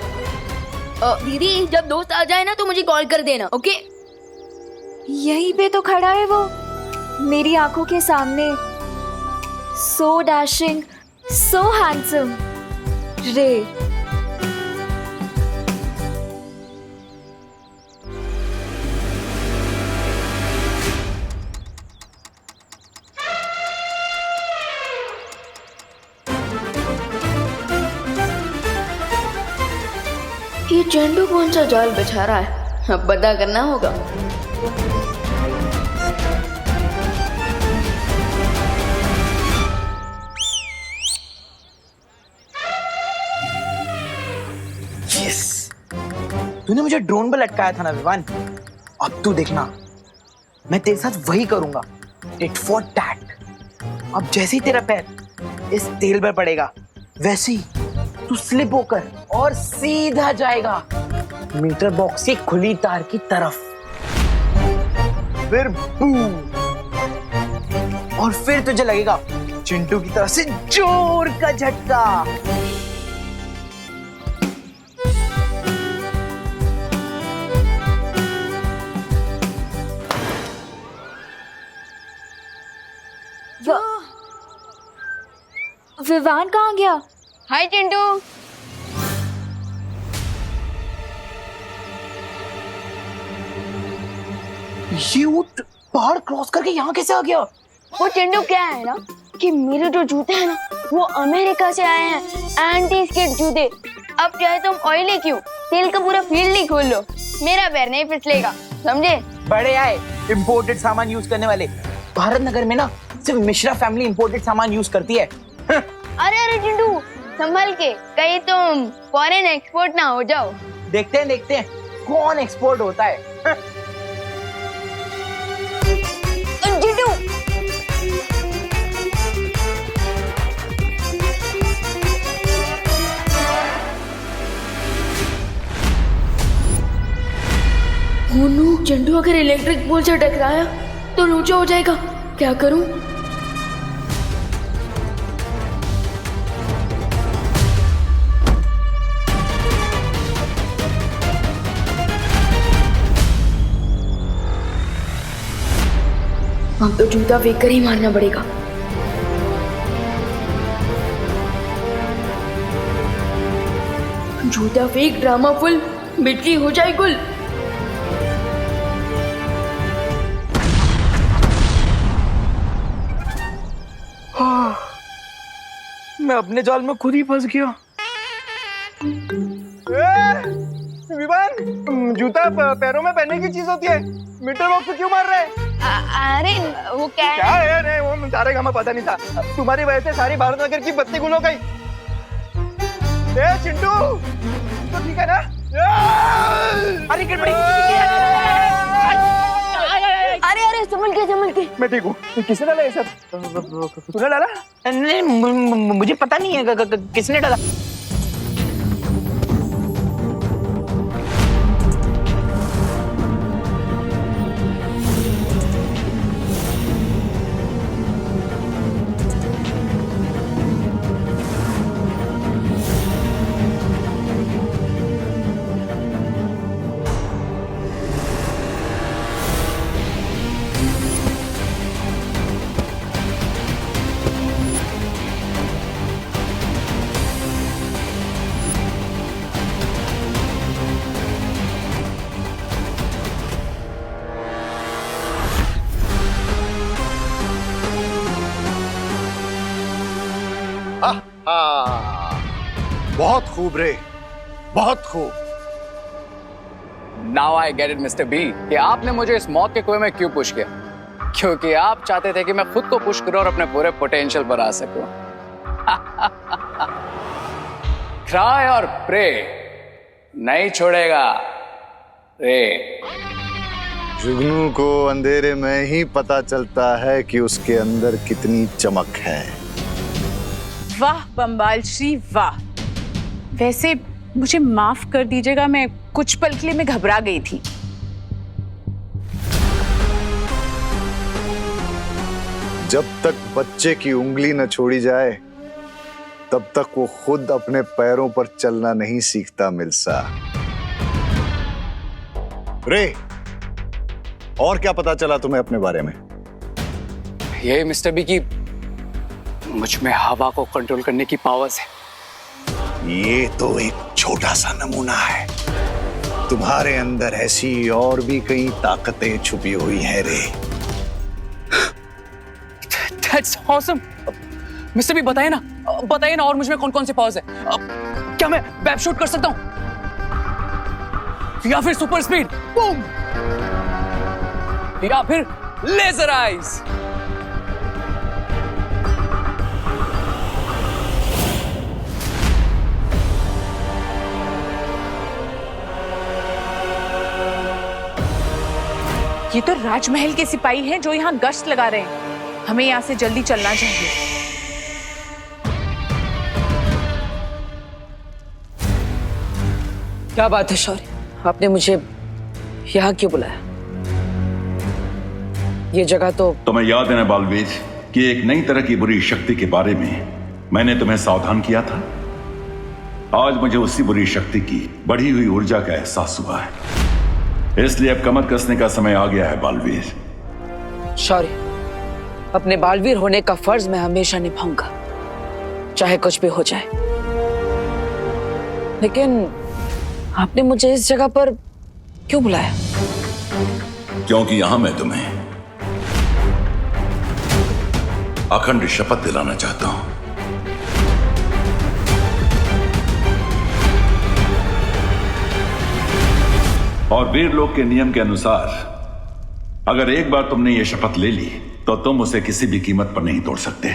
दीदी, जब दोस्त आ जाए ना तो मुझे कॉल कर देना, ओके? यहीं पे तो खड़ा है वो, मेरी आंखों के सामने। सो डैशिंग, सो हैंडसम रे। ये चिंटू कौन सा जाल बिछा रहा है? अब पता करना होगा। यस, तूने मुझे ड्रोन पे लटकाया था ना विवान, अब तू देखना मैं तेरे साथ वही करूंगा, टिट फॉर टैट। अब जैसे ही तेरा पैर इस तेल पर पड़ेगा, वैसे ही तू स्लिप होकर और सीधा जाएगा मीटर बॉक्स की खुली तार की तरफ। फिर बूम, और फिर तुझे लगेगा चिंटू की तरफ से जोर का झटका। विवान कहाँ गया? हाय चिंटू। ये ऊंट पहाड़ क्रॉस करके यहाँ कैसे आ गया? वो चिंटू क्या है ना कि मेरे जो जूते हैं ना वो अमेरिका से आए हैं, एंटी स्किड जूते। अब चाहे तुम ऑयली क्यों, तेल का पूरा फील्ड ही खोल लो, मेरा पैर नहीं फिसलेगा, समझे? बड़े आए इंपोर्टेड सामान यूज करने वाले। भारत नगर में ना सिर्फ मिश्रा फैमिली इंपोर्टेड सामान यूज करती है। अरे अरे चिंटू, संभल के, कहीं तुम फॉरेन एक्सपोर्ट ना हो जाओ। देखते हैं कौन एक्सपोर्ट होता है। चिंटू, चिंटू अगर इलेक्ट्रिक पोल से टकराया तो लोचा हो जाएगा, क्या करूं? अब तो जूता फेंक कर ही मारना पड़ेगा। जूता फेंक, ड्रामा फुल, बिजली हो जाए गुल। मैं अपने जाल में खुद ही फंस गया। विवान, जूता पैरों में पहनने की चीज होती है, मीटर बॉक्स को क्यों मार रहे हैं? अरे वो क्या है? नहीं, वो सारे का मैं पता नहीं था। तुम्हारी वजह से सारी भारत नगर की बत्ती गुल हो गई। चिंटू तो ठीक है ना? अरे अरे अरे संभल के। मैं ठीक हूँ। किसने डाला ये सब? तूने डाला? नहीं, मुझे पता नहीं है किसने डाला। बहुत खूब रे, बहुत खूब। Now I get it mister B कि आपने मुझे इस मौत के कुएं में क्यों पुश किया, क्योंकि आप चाहते थे कि मैं खुद को पुश करूं और अपने पूरे पोटेंशियल पर आ सकूं। ट्राई और प्रे नहीं छोड़ेगा रे। जुगनू को अंधेरे में ही पता चलता है कि उसके अंदर कितनी चमक है। वाह बम्बाल श्री वाह। वैसे मुझे माफ कर दीजिएगा, मैं कुछ पल के लिए मैं घबरा गई थी। जब तक बच्चे की उंगली न छोड़ी जाए तब तक वो खुद अपने पैरों पर चलना नहीं सीखता मिल्सा। रे, और क्या पता चला तुम्हें अपने बारे में? ये मिस्टर बी की मुझ में हवा को कंट्रोल करने की पावर्स है। ये तो एक छोटा सा नमूना है, तुम्हारे अंदर ऐसी और भी कई ताकतें छुपी हुई हैं रे। That's awesome. मिस्टर बी बताइए ना और मुझ में कौन कौन से पावर्स है। क्या मैं वेब शूट कर सकता हूं, या फिर सुपर स्पीड बूम, या फिर लेजर आइज? ये तो राजमहल के सिपाही हैं जो यहाँ गश्त लगा रहे हैं। हमें यहाँ से जल्दी चलना चाहिए। क्या बात है शौर्य, आपने मुझे यहाँ क्यों बुलाया? ये जगह तो तुम्हें याद है ना बालवीर कि एक नई तरह की बुरी शक्ति के बारे में मैंने तुम्हें सावधान किया था। आज मुझे उसी बुरी शक्ति की बढ़ी हुई ऊर्जा का एहसास हुआ है, इसलिए अब कमर कसने का समय आ गया है बालवीर। शौर्य, अपने बालवीर होने का फर्ज मैं हमेशा निभाऊंगा, चाहे कुछ भी हो जाए। लेकिन आपने मुझे इस जगह पर क्यों बुलाया? क्योंकि यहां मैं तुम्हें अखंड शपथ दिलाना चाहता हूं। और वीर लोक के नियम के अनुसार अगर एक बार तुमने ये शपथ ले ली तो तुम उसे किसी भी कीमत पर नहीं तोड़ सकते।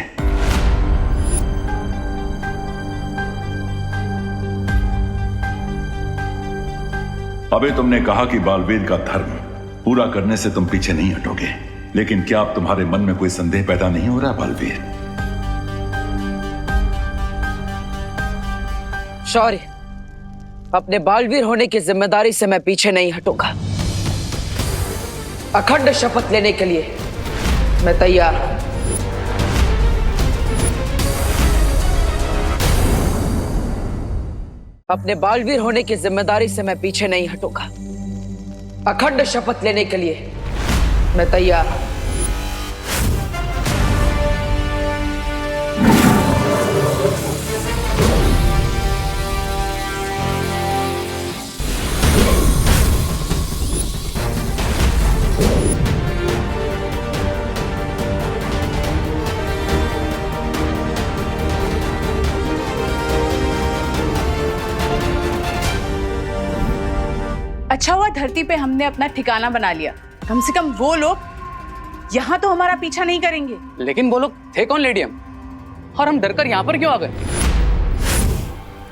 अभी तुमने कहा कि बालवीर का धर्म पूरा करने से तुम पीछे नहीं हटोगे, लेकिन क्या अब तुम्हारे मन में कोई संदेह पैदा नहीं हो रहा बालवीर? शौर्य, अपने बालवीर होने की जिम्मेदारी से मैं पीछे नहीं हटूंगा। अखंड शपथ लेने के लिए मैं तैयार हूं। अपने बालवीर होने की जिम्मेदारी से मैं पीछे नहीं हटूंगा। अखंड शपथ लेने के लिए मैं तैयार हूं। अच्छा हुआ धरती पे हमने अपना ठिकाना बना लिया। कम से कम वो लोग यहाँ तो हमारा पीछा नहीं करेंगे। लेकिन वो लोग थे कौन लेडियम, और हम डरकर यहाँ पर क्यों आ गए?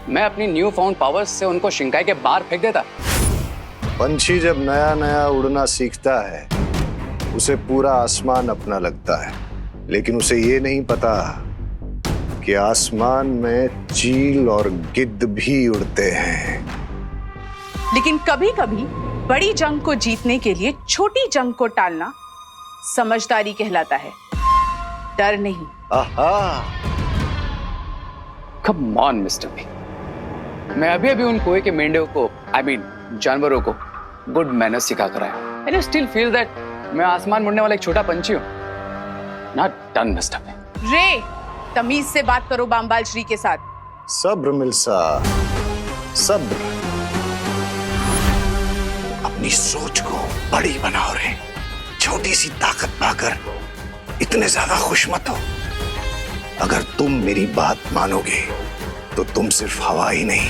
मैं अपनी न्यू फाउंड पावर्स से उनको शिंकाई के बाहर फेंक देता। पंछी जब नया नया उड़ना सीखता है उसे पूरा आसमान अपना लगता है, लेकिन उसे ये नहीं पता कि आसमान में चील और गिद्ध भी उड़ते हैं। लेकिन कभी कभी बड़ी जंग को जीतने के लिए छोटी जंग को टालना समझदारी कहलाता है, डर नहीं। कम ऑन मिस्टर बी, मैं अभी अभी उन कुएं के मेंढकों को, जानवरों को गुड मैनर्स सिखा कर आया। And I still feel that मैं आसमान मुड़ने वाला एक छोटा पंछी हूं। Not done mister B. रे, तमीज से बात करो बामबाल श्री के साथ। सब्र मिल्सा, सब्र। अपनी सोच को बड़ी बनाओ रे। छोटी सी ताकत पाकर इतने ज्यादा खुश मत हो। अगर तुम मेरी बात मानोगे तो तुम सिर्फ हवा ही नहीं,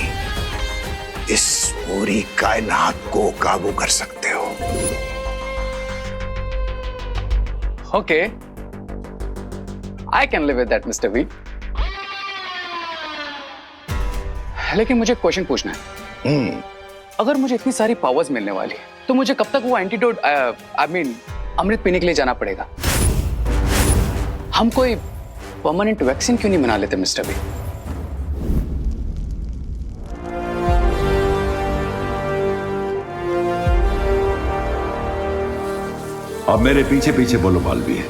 इस पूरी कायनात को काबू कर सकते हो। Okay, I can live with that mister V. लेकिन मुझे क्वेश्चन पूछना है। अगर मुझे इतनी सारी पावर्स मिलने वाली तो मुझे कब तक वो एंटीडोट अमृत पीने के लिए जाना पड़ेगा? हम कोई परमानेंट वैक्सीन क्यों नहीं बना लेते मिस्टर बी? अब मेरे पीछे पीछे बोलो बालवीर।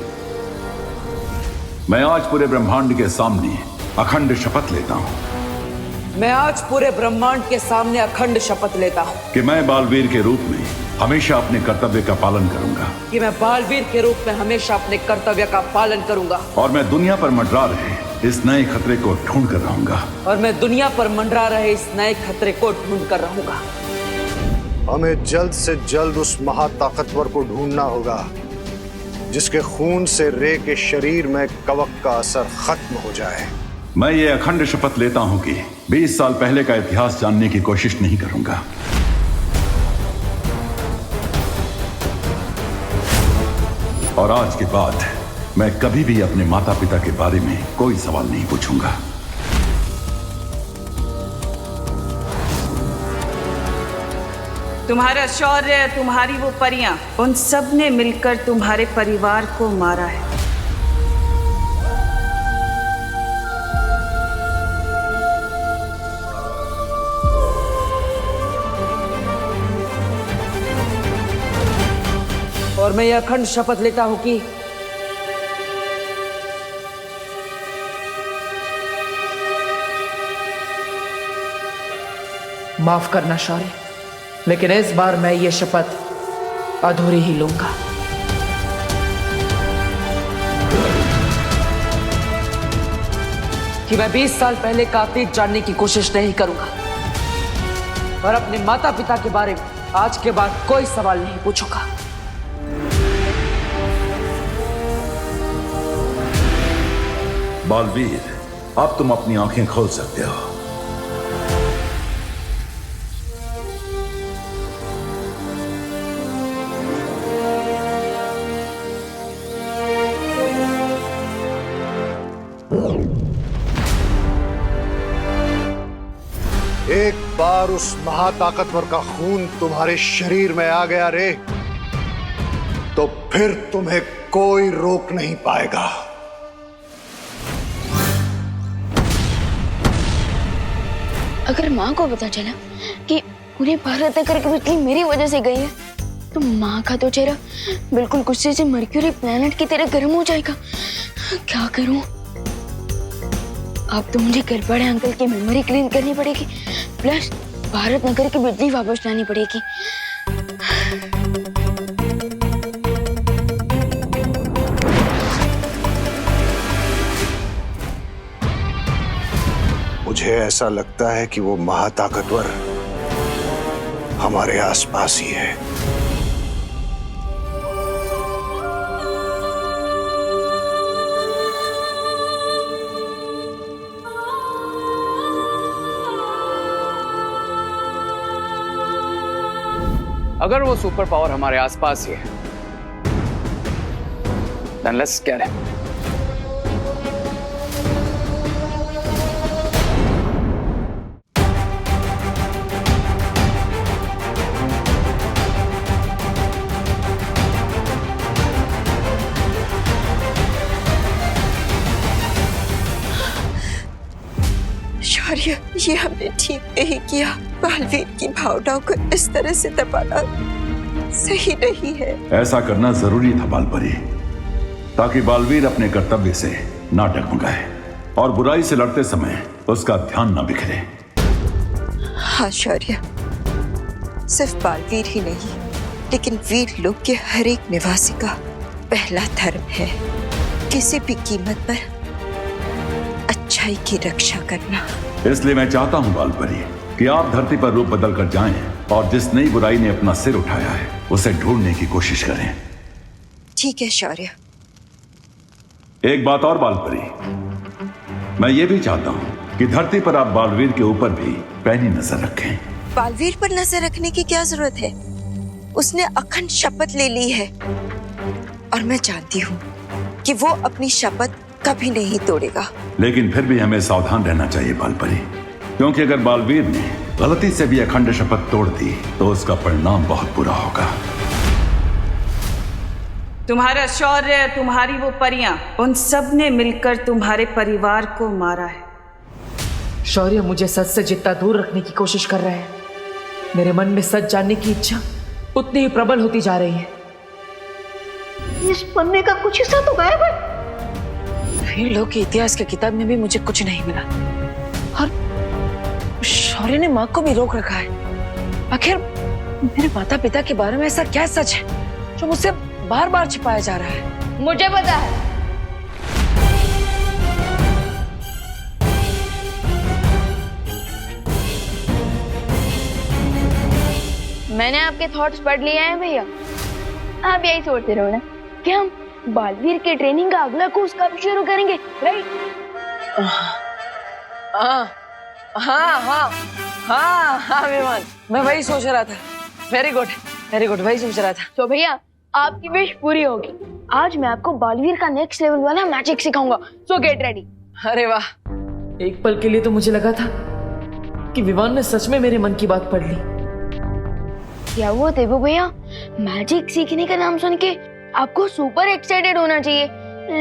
मैं आज पूरे ब्रह्मांड के सामने अखंड शपथ लेता हूं। मैं आज पूरे ब्रह्मांड के सामने अखंड शपथ लेता हूँ कि मैं बालवीर के रूप में हमेशा अपने कर्तव्य का पालन करूंगा। कि मैं बालवीर के रूप में हमेशा अपने कर्तव्य का पालन करूंगा। और मैं दुनिया पर मंडरा रहे इस नए खतरे को ढूंढ कर रहूंगा। और मैं दुनिया पर मंडरा रहे इस नए खतरे को ढूंढ कर रहूंगा। हमें जल्द से जल्द उस महाताकतवर को ढूंढना होगा जिसके खून से रे के शरीर में कवक का असर खत्म हो जाए। मैं ये अखंड शपथ लेता हूं कि 20 साल पहले का इतिहास जानने की कोशिश नहीं करूंगा। और आज के बाद मैं कभी भी अपने माता पिता के बारे में कोई सवाल नहीं पूछूंगा। तुम्हारा शौर्य, तुम्हारी वो परियां, उन सब ने मिलकर तुम्हारे परिवार को मारा है। और मैं यह अखंड शपथ लेता हूं कि माफ करना शौर्य, लेकिन इस बार मैं ये शपथ अधूरी ही लूंगा। कि मैं 20 साल पहले का अतीत जानने की कोशिश नहीं करूंगा और अपने माता पिता के बारे में आज के बाद कोई सवाल नहीं पूछूंगा। बालवीर, अब तुम अपनी आंखें खोल सकते हो। एक बार उस महाताकतवर का खून तुम्हारे शरीर में आ गया रे, तो फिर तुम्हें कोई रोक नहीं पाएगा। अगर माँ को पता चला कि पूरे भारत नगर की बिजली मेरी वजह से गई है तो माँ का तो चेहरा बिल्कुल गुस्से से मर्क्यूरी प्लेनेट की तरह गर्म हो जाएगा। क्या करूं? अब तो मुझे गड़बड़े अंकल की मेमोरी क्लीन करनी पड़ेगी, प्लस भारत नगर की बिजली वापस लानी पड़ेगी। मुझे ऐसा लगता है कि वो महाताकतवर हमारे आसपास ही है। अगर वो सुपर पावर हमारे आसपास ही है, then let's get him. शौर्य, ये हमने ठीक नहीं किया। बालवीर की भावनाओं को इस तरह से दबाना सही नहीं है। ऐसा करना जरूरी था बालपरी, ताकि बालवीर अपने कर्तव्य से ना डगमगाए और बुराई से लड़ते समय उसका ध्यान ना बिखरे। हाँ शौर्य, सिर्फ बालवीर ही नहीं, लेकिन वीर लोक के हर एक निवासी का पहला धर्म है किसी भी कीमत पर अच्छाई की रक्षा करना। इसलिए मैं चाहता हूं बालपरी कि आप धरती पर रूप बदल कर जाएं और जिस नई बुराई ने अपना सिर उठाया है उसे ढूंढने की कोशिश करें। ठीक है शौर्य। एक बात और बालपरी, मैं ये भी चाहता हूं कि धरती पर आप बालवीर के ऊपर भी पैनी नजर रखें। बालवीर पर नजर रखने की क्या जरूरत है? उसने अखंड शपथ ले ली है और मैं जानती हूँ कि वो अपनी शपथ कभी नहीं तोड़ेगा। लेकिन फिर भी हमें सावधान रहना चाहिए बालपरी, क्योंकि अगर बालवीर ने गलती से भी अखंड शपथ तोड़ दी तो उसका परिणाम बहुत बुरा होगा। तुम्हारा शौर्य, तुम्हारी वो परियां, उन सब ने मिलकर तुम्हारे परिवार को मारा है। शौर्य मुझे सच से जितना दूर रखने की कोशिश कर रहे हैं, मेरे मन में सच जानने की इच्छा उतनी ही प्रबल होती जा रही है। इस पन्ने का कुछ हिस्सा तो गायब है। वीर लोग के इतिहास की किताब में भी मुझे कुछ नहीं मिला और शौर्य ने माँ को भी रोक रखा है। आखिर मेरे माता पिता के बारे में ऐसा क्या सच है जो मुझसे बार बार छिपाया जा रहा है? मुझे पता है। मैंने आपके थॉट्स पढ़ लिए हैं भैया। आप यही सोचते रहो ना कि हम बालवीर के ट्रेनिंग का अगला कोर्स कब शुरू करेंगे, राइट? हाँ हाँ हाँ हाँ हाँ विमान, मैं वही सोच रहा था। वेरी गुड वही सोच रहा था। तो भैया आपकी विश पूरी होगी। आज मैं आपको बालवीर का नेक्स्ट लेवल वाला मैजिक सिखाऊंगा, सो गेट रेडी। अरे वाह, एक पल के लिए तो मुझे लगा था कि विवान ने सच में मेरे मन की बात पढ़ ली। क्या हुआ देवू भैया, मैजिक सीखने का नाम सुन के आपको सुपर एक्साइटेड होना चाहिए,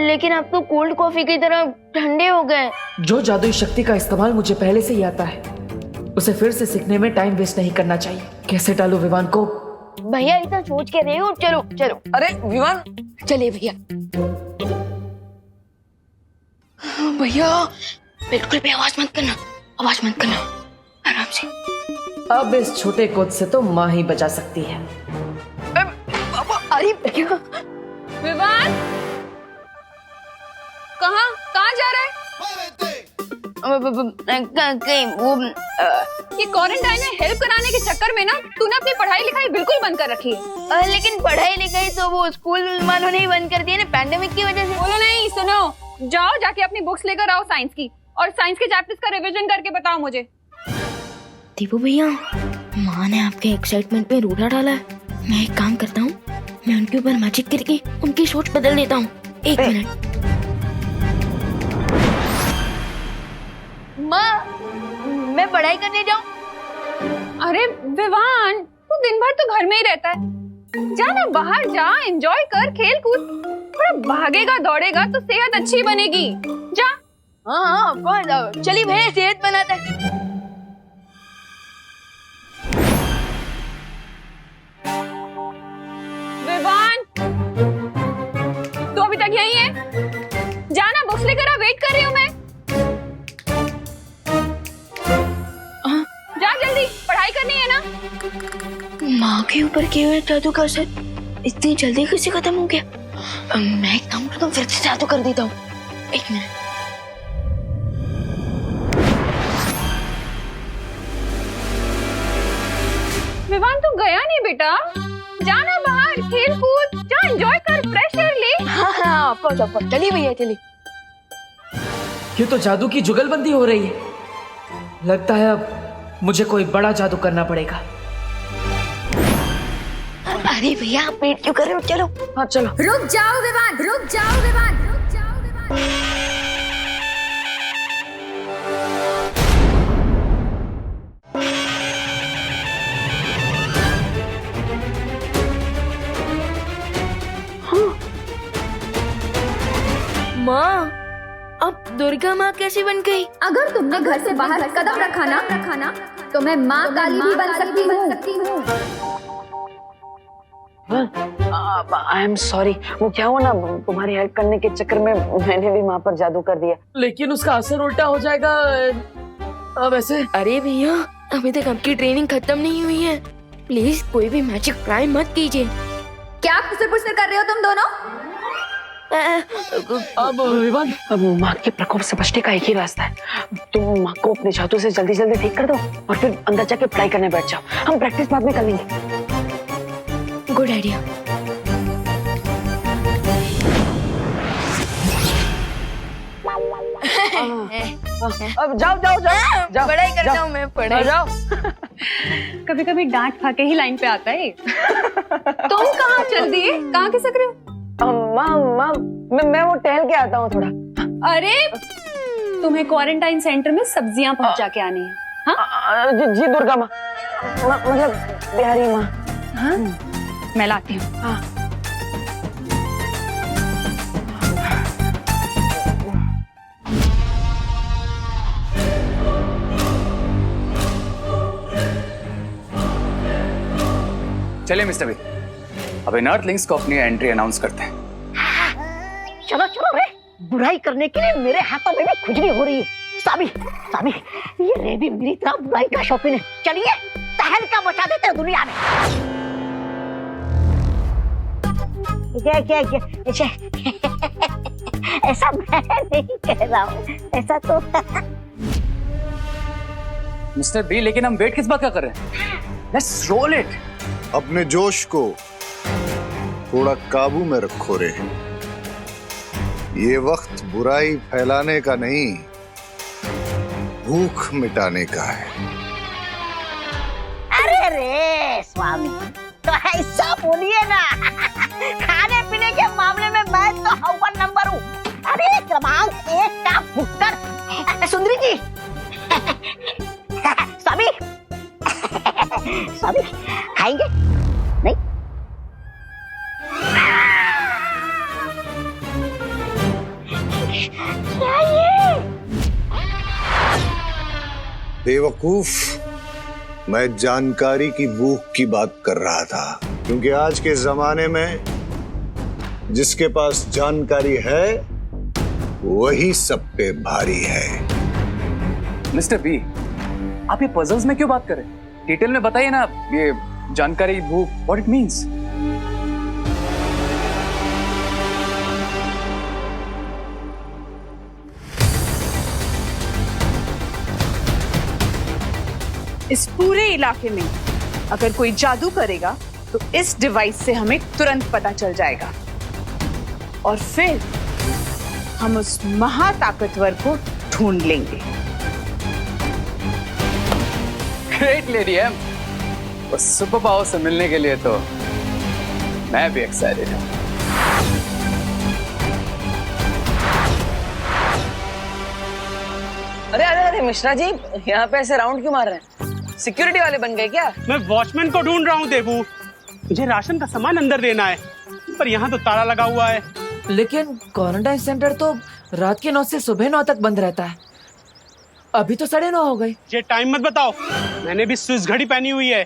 लेकिन आप तो कोल्ड कॉफी की तरह ठंडे हो गए। जो जादुई शक्ति का इस्तेमाल मुझे पहले से ही आता है, उसे फिर से सीखने में टाइम वेस्ट नहीं करना चाहिए। कैसे टालूं विवान को? भैया इतना सोच के रहे हो, चलो चलो। अरे विवान, चलिए भैया। भैया बिल्कुल भी आवाज मत करना, आराम से। अब इस छोटे कोद से तो माँ ही बचा सकती है। अरे भैया। विवान, कहाँ जा रहा है? ये क्वारंटाइन में हेल्प कराने के चक्कर में ना तूने अपनी पढ़ाई लिखाई बिल्कुल बंद कर रखी है। लेकिन पढ़ाई लिखाई तो वो स्कूल वालों ने ही बंद कर दिया ना, पैंडेमिक की वजह से। बोलो नहीं, सुनो, जाओ जाके अपनी बुक्स लेकर आओ साइंस की, और साइंस के चैप्टर्स का रिवीजन करके बताओ मुझे। दीपू भैया, माँ ने आपके एक्साइटमेंट में रूढ़ा डाला है। मैं एक काम करता हूँ, मैं उनके ऊपर मैजिक करके उनकी सोच बदल देता हूँ। एक मिनट। माँ, मैं पढ़ाई करने जाऊँ? अरे विवान, तू दिन भर तो घर में ही रहता है। जा ना बाहर, जा, एंजॉय कर, खेल कूद। थोड़ा भागेगा दौड़ेगा तो सेहत अच्छी बनेगी। जा। हाँ चलिए भैया, सेहत बनाता है। विवान, तू अभी तक यहीं है? जाना, बुक्स लेकर आ, वेट कर रही हूँ मैं। जा जल्दी, पढ़ाई करनी है ना। माँ के ऊपर किए हुए जादू का असर इतनी जल्दी कैसे खत्म हो गया? मैं एक काम करता हूँ, फिर से जादू कर देता हूँ। एक मिनट। विवान, तू गया नहीं बेटा? जाना बाहर, खेल कूद, जा, एंजॉय कर, फ्रेश एयर ले। हाँ, ऑफ कोर्स। चलिए भैया, चलिए। ये तो जादू की जुगलबंदी हो रही है। लगता है अब मुझे कोई बड़ा जादू करना पड़ेगा। अरे भैया, आप वेट क्यों कर रहे हो? चलो। हाँ चलो। रुक जाओ विवान, रुक जाओ विवान, रुक जाओ विवान। माँ, अब दुर्गा माँ कैसी बन गई? अगर तुमने घर से बाहर कदम रखा ना तो मैं माँ काली भी बन सकती हूँ। आई एम सॉरी, वो क्या हुआ ना, तुम्हारी हेल्प करने के चक्कर में मैंने भी माँ पर जादू कर दिया, लेकिन उसका असर उल्टा हो जाएगा वैसे। अरे भैया, अभी तक आपकी ट्रेनिंग खत्म नहीं हुई है। प्लीज कोई भी मैजिक ट्राई मत कीजिए। क्या खुसर-पुसर कर रहे हो तुम दोनों? अब विवान, अब माँ के प्रकोप से बचने का एक ही रास्ता है। तुम माँ को अपने जादू से जल्दी जल्दी ठीक कर दो और फिर अंदर जाके पढ़ाई करने बैठ जाओ। हम प्रैक्टिस बाद में कर लेंगे। Good idea. अब जाओ जाओ जाओ जाओ, पढ़ाई करता जाओ, हूँ मैं, पढ़ाई। जाओ। कभी कभी डांट खा के ही लाइन पे आता है। तुम कहाँ चल दिए, कहाँ खिसक रहे हो? माँ मैं वो टहल के आता हूँ थोड़ा। अरे तुम्हें क्वारंटाइन सेंटर में सब्जियां पहुंचा के आनी है। हाँ? जी दुर्गा माँ, मतलब बिहारी माँ। हाँ? मैं लाती हूँ। हाँ। चलिए मिस्टर बी, अब इन अर्थ को अपनी एंट्री अनाउंस करते हैं। चलो चलो रे, बुराई करने के लिए मेरे हाथों में भी खुजली हो रही है। सामी सामी, ये रे भी मेरी तरह बुराई का शौकीन है। चलिए तहलका मचा देते हैं दुनिया में। क्या ऐसा मैं नहीं कह रहा हूँ, ऐसा तो मिस्टर बी, लेकिन हम वेट किस बात का कर रहे हैं? Let's roll it. अपने जोश को थोड़ा काबू में रखो रे। ये वक्त बुराई फैलाने का नहीं, भूख मिटाने का है। अरे रे स्वामी, तो ऐसा बोलिए ना। खाने पीने के मामले में मैं तो अव्वल नंबर हूँ। अरे क्रमांक 1 का भुक्कड़ सुंदरी जी। स्वामी स्वामी खाएंगे नहीं? क्या ये? बेवकूफ, मैं जानकारी की भूख की बात कर रहा था, क्योंकि आज के जमाने में जिसके पास जानकारी है वही सब पे भारी है। मिस्टर बी, आप ये पजल्स में क्यों बात कर रहे हैं? डिटेल में बताइए ना, ये जानकारी भूख, व्हाट इट मींस। इस पूरे इलाके में अगर कोई जादू करेगा तो इस डिवाइस से हमें तुरंत पता चल जाएगा, और फिर हम उस महाताकतवर को ढूंढ लेंगे। ग्रेट लेडी एम, उस सुपर पावर से मिलने के लिए तो मैं भी एक्साइटेड हूँ। अरे अरे अरे मिश्रा जी, यहाँ पे ऐसे राउंड क्यों मार रहे हैं? सिक्योरिटी वाले बन गए क्या? मैं वॉचमैन को ढूंढ रहा हूँ देबू, मुझे राशन का सामान अंदर देना है, पर यहाँ तो ताला लगा हुआ है। लेकिन क्वारंटाइन सेंटर तो रात के 9 से सुबह 9 तक बंद रहता है। अभी तो 9:30 हो गए। ये टाइम मत बताओ, मैंने भी स्विस घड़ी पहनी हुई है।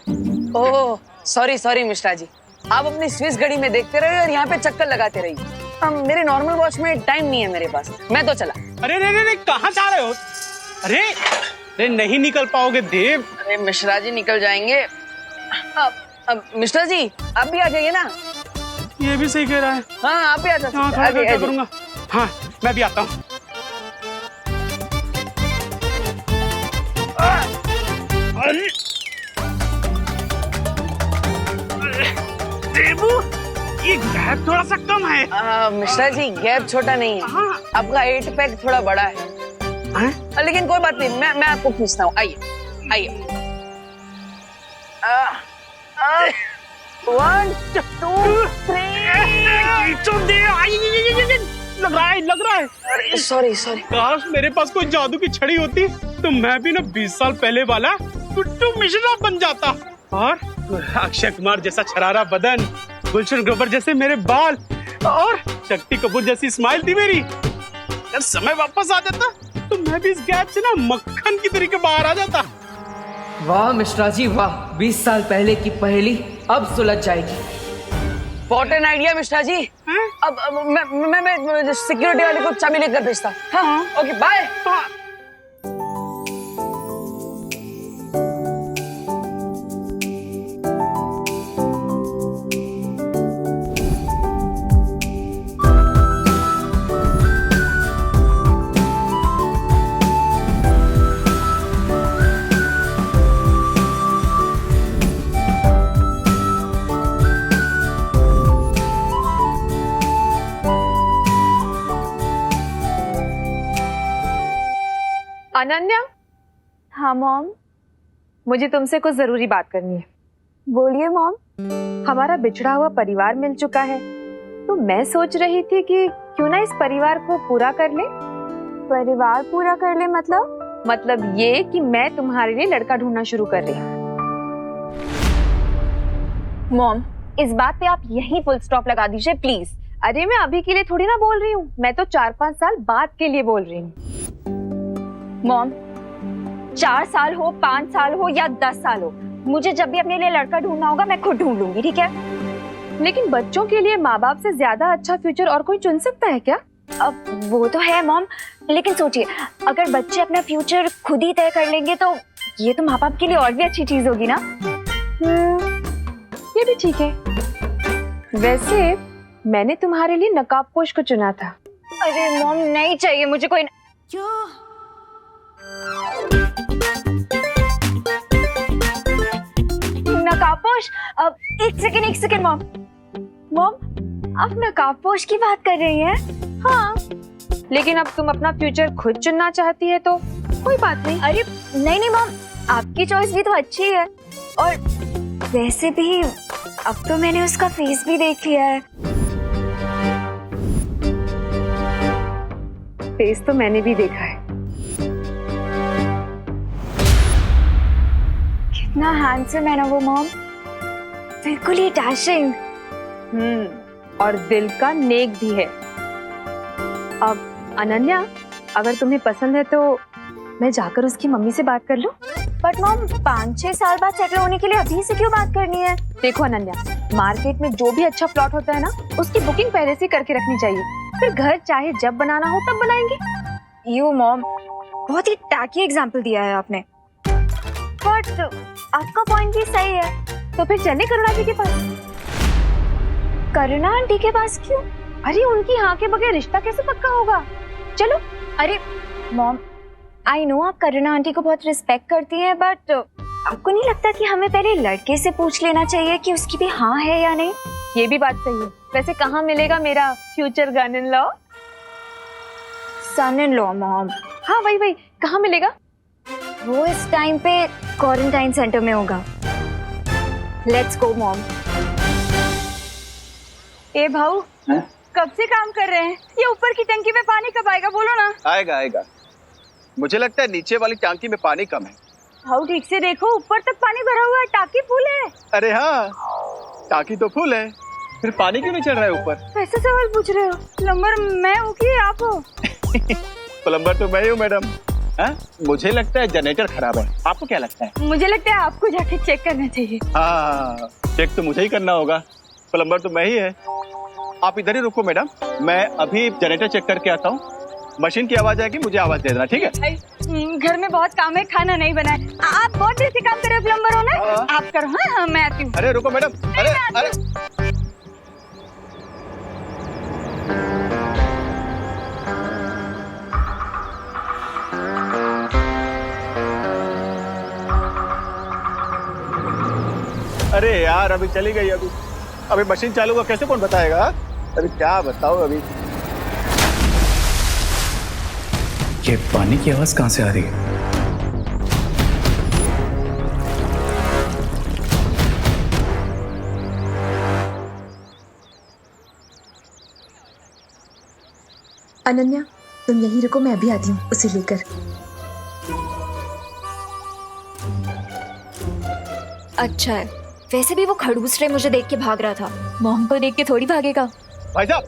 Oh sorry sorry Mishra ji, आप अपनी स्विस घड़ी में देखते रहिए और यहाँ पे चक्कर लगाते रहिए। मेरे नॉर्मल वॉच में टाइम नहीं है मेरे पास, मैं तो चला। अरे रे रे रे, कहाँ जा रहे हो? अरे अरे नहीं निकल पाओगे देव। अरे मिश्रा जी निकल जाएंगे। अब मिश्रा जी आप भी आ जाइए ना। ये भी सही कह रहा है। हाँ आप भी आ जाइए। हाँ, क्या करूँगा? हाँ मैं भी आता हूँ। देबू, ये गैप थोड़ा सा कम है। मिश्रा जी गैप छोटा नहीं है, आपका 8 पैक थोड़ा बड़ा है। लेकिन कोई बात नहीं, मैं आपको खींचता हूँ। आइए आइए। 1 2 3 लग रहा है। Sorry sorry. काश मेरे पास कोई जादू की छड़ी होती तो मैं भी ना 20 साल पहले वाला गुड्डू मिश्रा बन जाता, और अक्षय कुमार जैसा छरारा बदन, गुलशन ग्रोवर जैसे मेरे बाल, और शक्ति कपूर जैसी स्माइल थी मेरी। अगर समय वापस आ जाता तो मैं भी इस गैप से ना मक्खन की तरीके बाहर आ जाता। वाह मिश्रा जी वाह, 20 साल पहले की पहेली अब सुलझ जाएगी। What an idea Mishra ji. अब मैं सिक्योरिटी वाले को चाबी लेकर भेजता। हाँ ओके बाय। अनन्या। हाँ मॉम। मुझे तुमसे कुछ जरूरी बात करनी है। बोलिए मॉम। हमारा बिछड़ा हुआ परिवार मिल चुका है, तो मैं सोच रही थी कि क्यों ना इस परिवार को पूरा कर ले। परिवार पूरा कर ले मतलब ये कि मैं तुम्हारे लिए लड़का ढूंढना शुरू कर रही हूँ। मॉम, इस बात पे आप यही फुल स्टॉप लगा दीजिए प्लीज। अरे मैं अभी के लिए थोड़ी ना बोल रही हूँ, मैं तो 4-5 साल बाद के लिए बोल रही हूँ। मॉम, 4 साल हो, 5 साल हो या 10 साल हो, मुझे जब भी अपने लिए लड़का ढूंढना होगा मैं खुद ढूंढ लूंगी, ठीक है? लेकिन बच्चों के लिए माँ बाप से ज्यादा अच्छा फ्यूचर और कोई चुन सकता है क्या? अब वो तो है मॉम, लेकिन सोचिए अगर बच्चे अपना फ्यूचर खुद ही तय कर लेंगे तो ये तो माँ बाप के लिए और भी अच्छी चीज होगी ना। ये भी ठीक है। वैसे मैंने तुम्हारे लिए नकाबपोश को चुना था। अरे मॉम नहीं चाहिए मुझे कोई। नकाबपोश? अब एक सेकंड मॉम। आप नकाबपोश की बात कर रही हैं? हाँ, लेकिन अब तुम अपना फ्यूचर खुद चुनना चाहती है तो कोई बात नहीं। अरे नहीं मॉम, आपकी चॉइस भी तो अच्छी है। और वैसे भी अब तो मैंने उसका फेस भी देख लिया है। फेस तो मैंने भी देखा है। कितना हैंडसम है ना वो मॉम, बिल्कुल ही डैशिंग। और दिल का नेक भी है। अब अनन्या, अगर तुम्हें पसंद है तो मैं जाकर उसकी मम्मी से बात कर लूं? बट मॉम 5-6 साल बाद सेटल होने के लिए अभी से क्यों बात करनी है? देखो अनन्या, मार्केट में जो भी अच्छा प्लॉट होता है ना, उसकी बुकिंग पहले से करके रखनी चाहिए, फिर घर चाहे जब बनाना हो तब बनाएंगे। यू मॉम, बहुत ही टैकी एग्जाम्पल दिया है आपने, बट आपका पॉइंट भी सही है। तो फिर चले करुणा जी के पास। करुणा आंटी के पास क्यों? अरे उनकी हाँ के बगैर रिश्ता कैसे पक्का होगा? चलो। अरे मॉम, आई नो आप करुणा आंटी को बहुत रिस्पेक्ट करती हैं, बट आपको नहीं लगता कि हमें पहले लड़के से पूछ लेना चाहिए कि उसकी भी हाँ है या नहीं? ये भी बात सही है। वैसे कहाँ मिलेगा मेरा future son in law? Son in law mom? हाँ वही कहाँ मिलेगा? वो इस टाइम पे क्वारंटाइन सेंटर में होगा। Let's go mom. ए भाऊ, कब से काम कर रहे हैं? ये ऊपर की टंकी में पानी कब आएगा बोलो ना। आएगा। मुझे लगता है नीचे वाली टंकी में पानी कम है। भाऊ ठीक से देखो, ऊपर तक पानी भरा हुआ है, टाकी फुल है। अरे हाँ, टाकी तो फुल है, फिर पानी क्यों नहीं चढ़ रहा है ऊपर? ऐसा सवाल पूछ रहे हो? प्लम्बर मैं हूँ कि आप हो? प्लम्बर तो मैं ही हूँ मैडम। मुझे लगता है जनरेटर खराब है, आपको क्या लगता है? मुझे लगता है आपको जाके चेक करना चाहिए। हाँ, चेक तो मुझे ही करना होगा, प्लम्बर तो मैं ही है। आप इधर ही रुको मैडम, मैं अभी जनरेटर चेक करके आता हूँ। मशीन की आवाज आएगी, मुझे आवाज दे देना, ठीक है? घर में बहुत काम है, खाना नहीं बना है। आप बहुत देर से काम कर रहे हो प्लम्बर हो ना? आप करो। हाँ मैं आती हूँ। अरे रुको मैडम, अरे अरे यार अभी चली गई। अभी मशीन चालू हुआ, कैसे कौन बताएगा? अभी क्या बताओ। अभी ये पानी की आवाज कहां से आ रही है? अनन्या, तुम यहीं रुको, मैं अभी आती हूँ उसे लेकर। अच्छा है, वैसे भी वो खड़ूस रे मुझे देख के भाग रहा था, मॉम को देख के थोड़ी भागेगा। भाई साहब,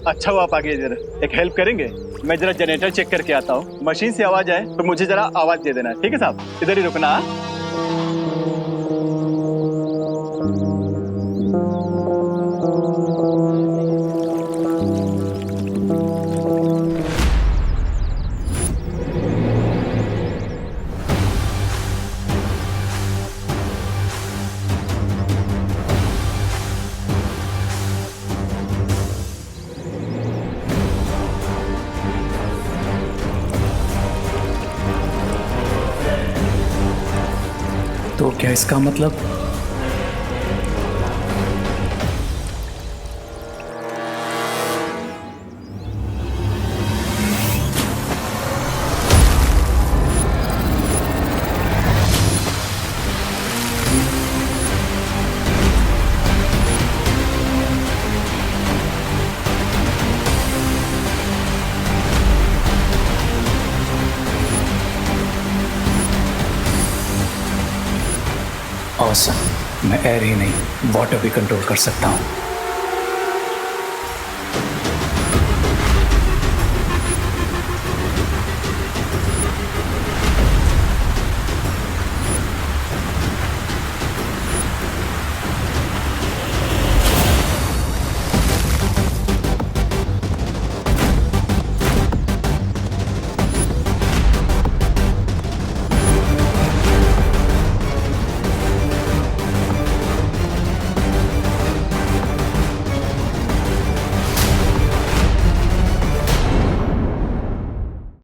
अच्छा हुआ आप आ गए। जरा एक हेल्प करेंगे? मैं जरा जनरेटर चेक करके आता हूँ, मशीन से आवाज आए तो मुझे जरा आवाज दे देना, ठीक है साहब? इधर ही रुकना। तो क्या इसका मतलब? बॉस, मैं एयर ही नहीं वाटर भी कंट्रोल कर सकता हूँ।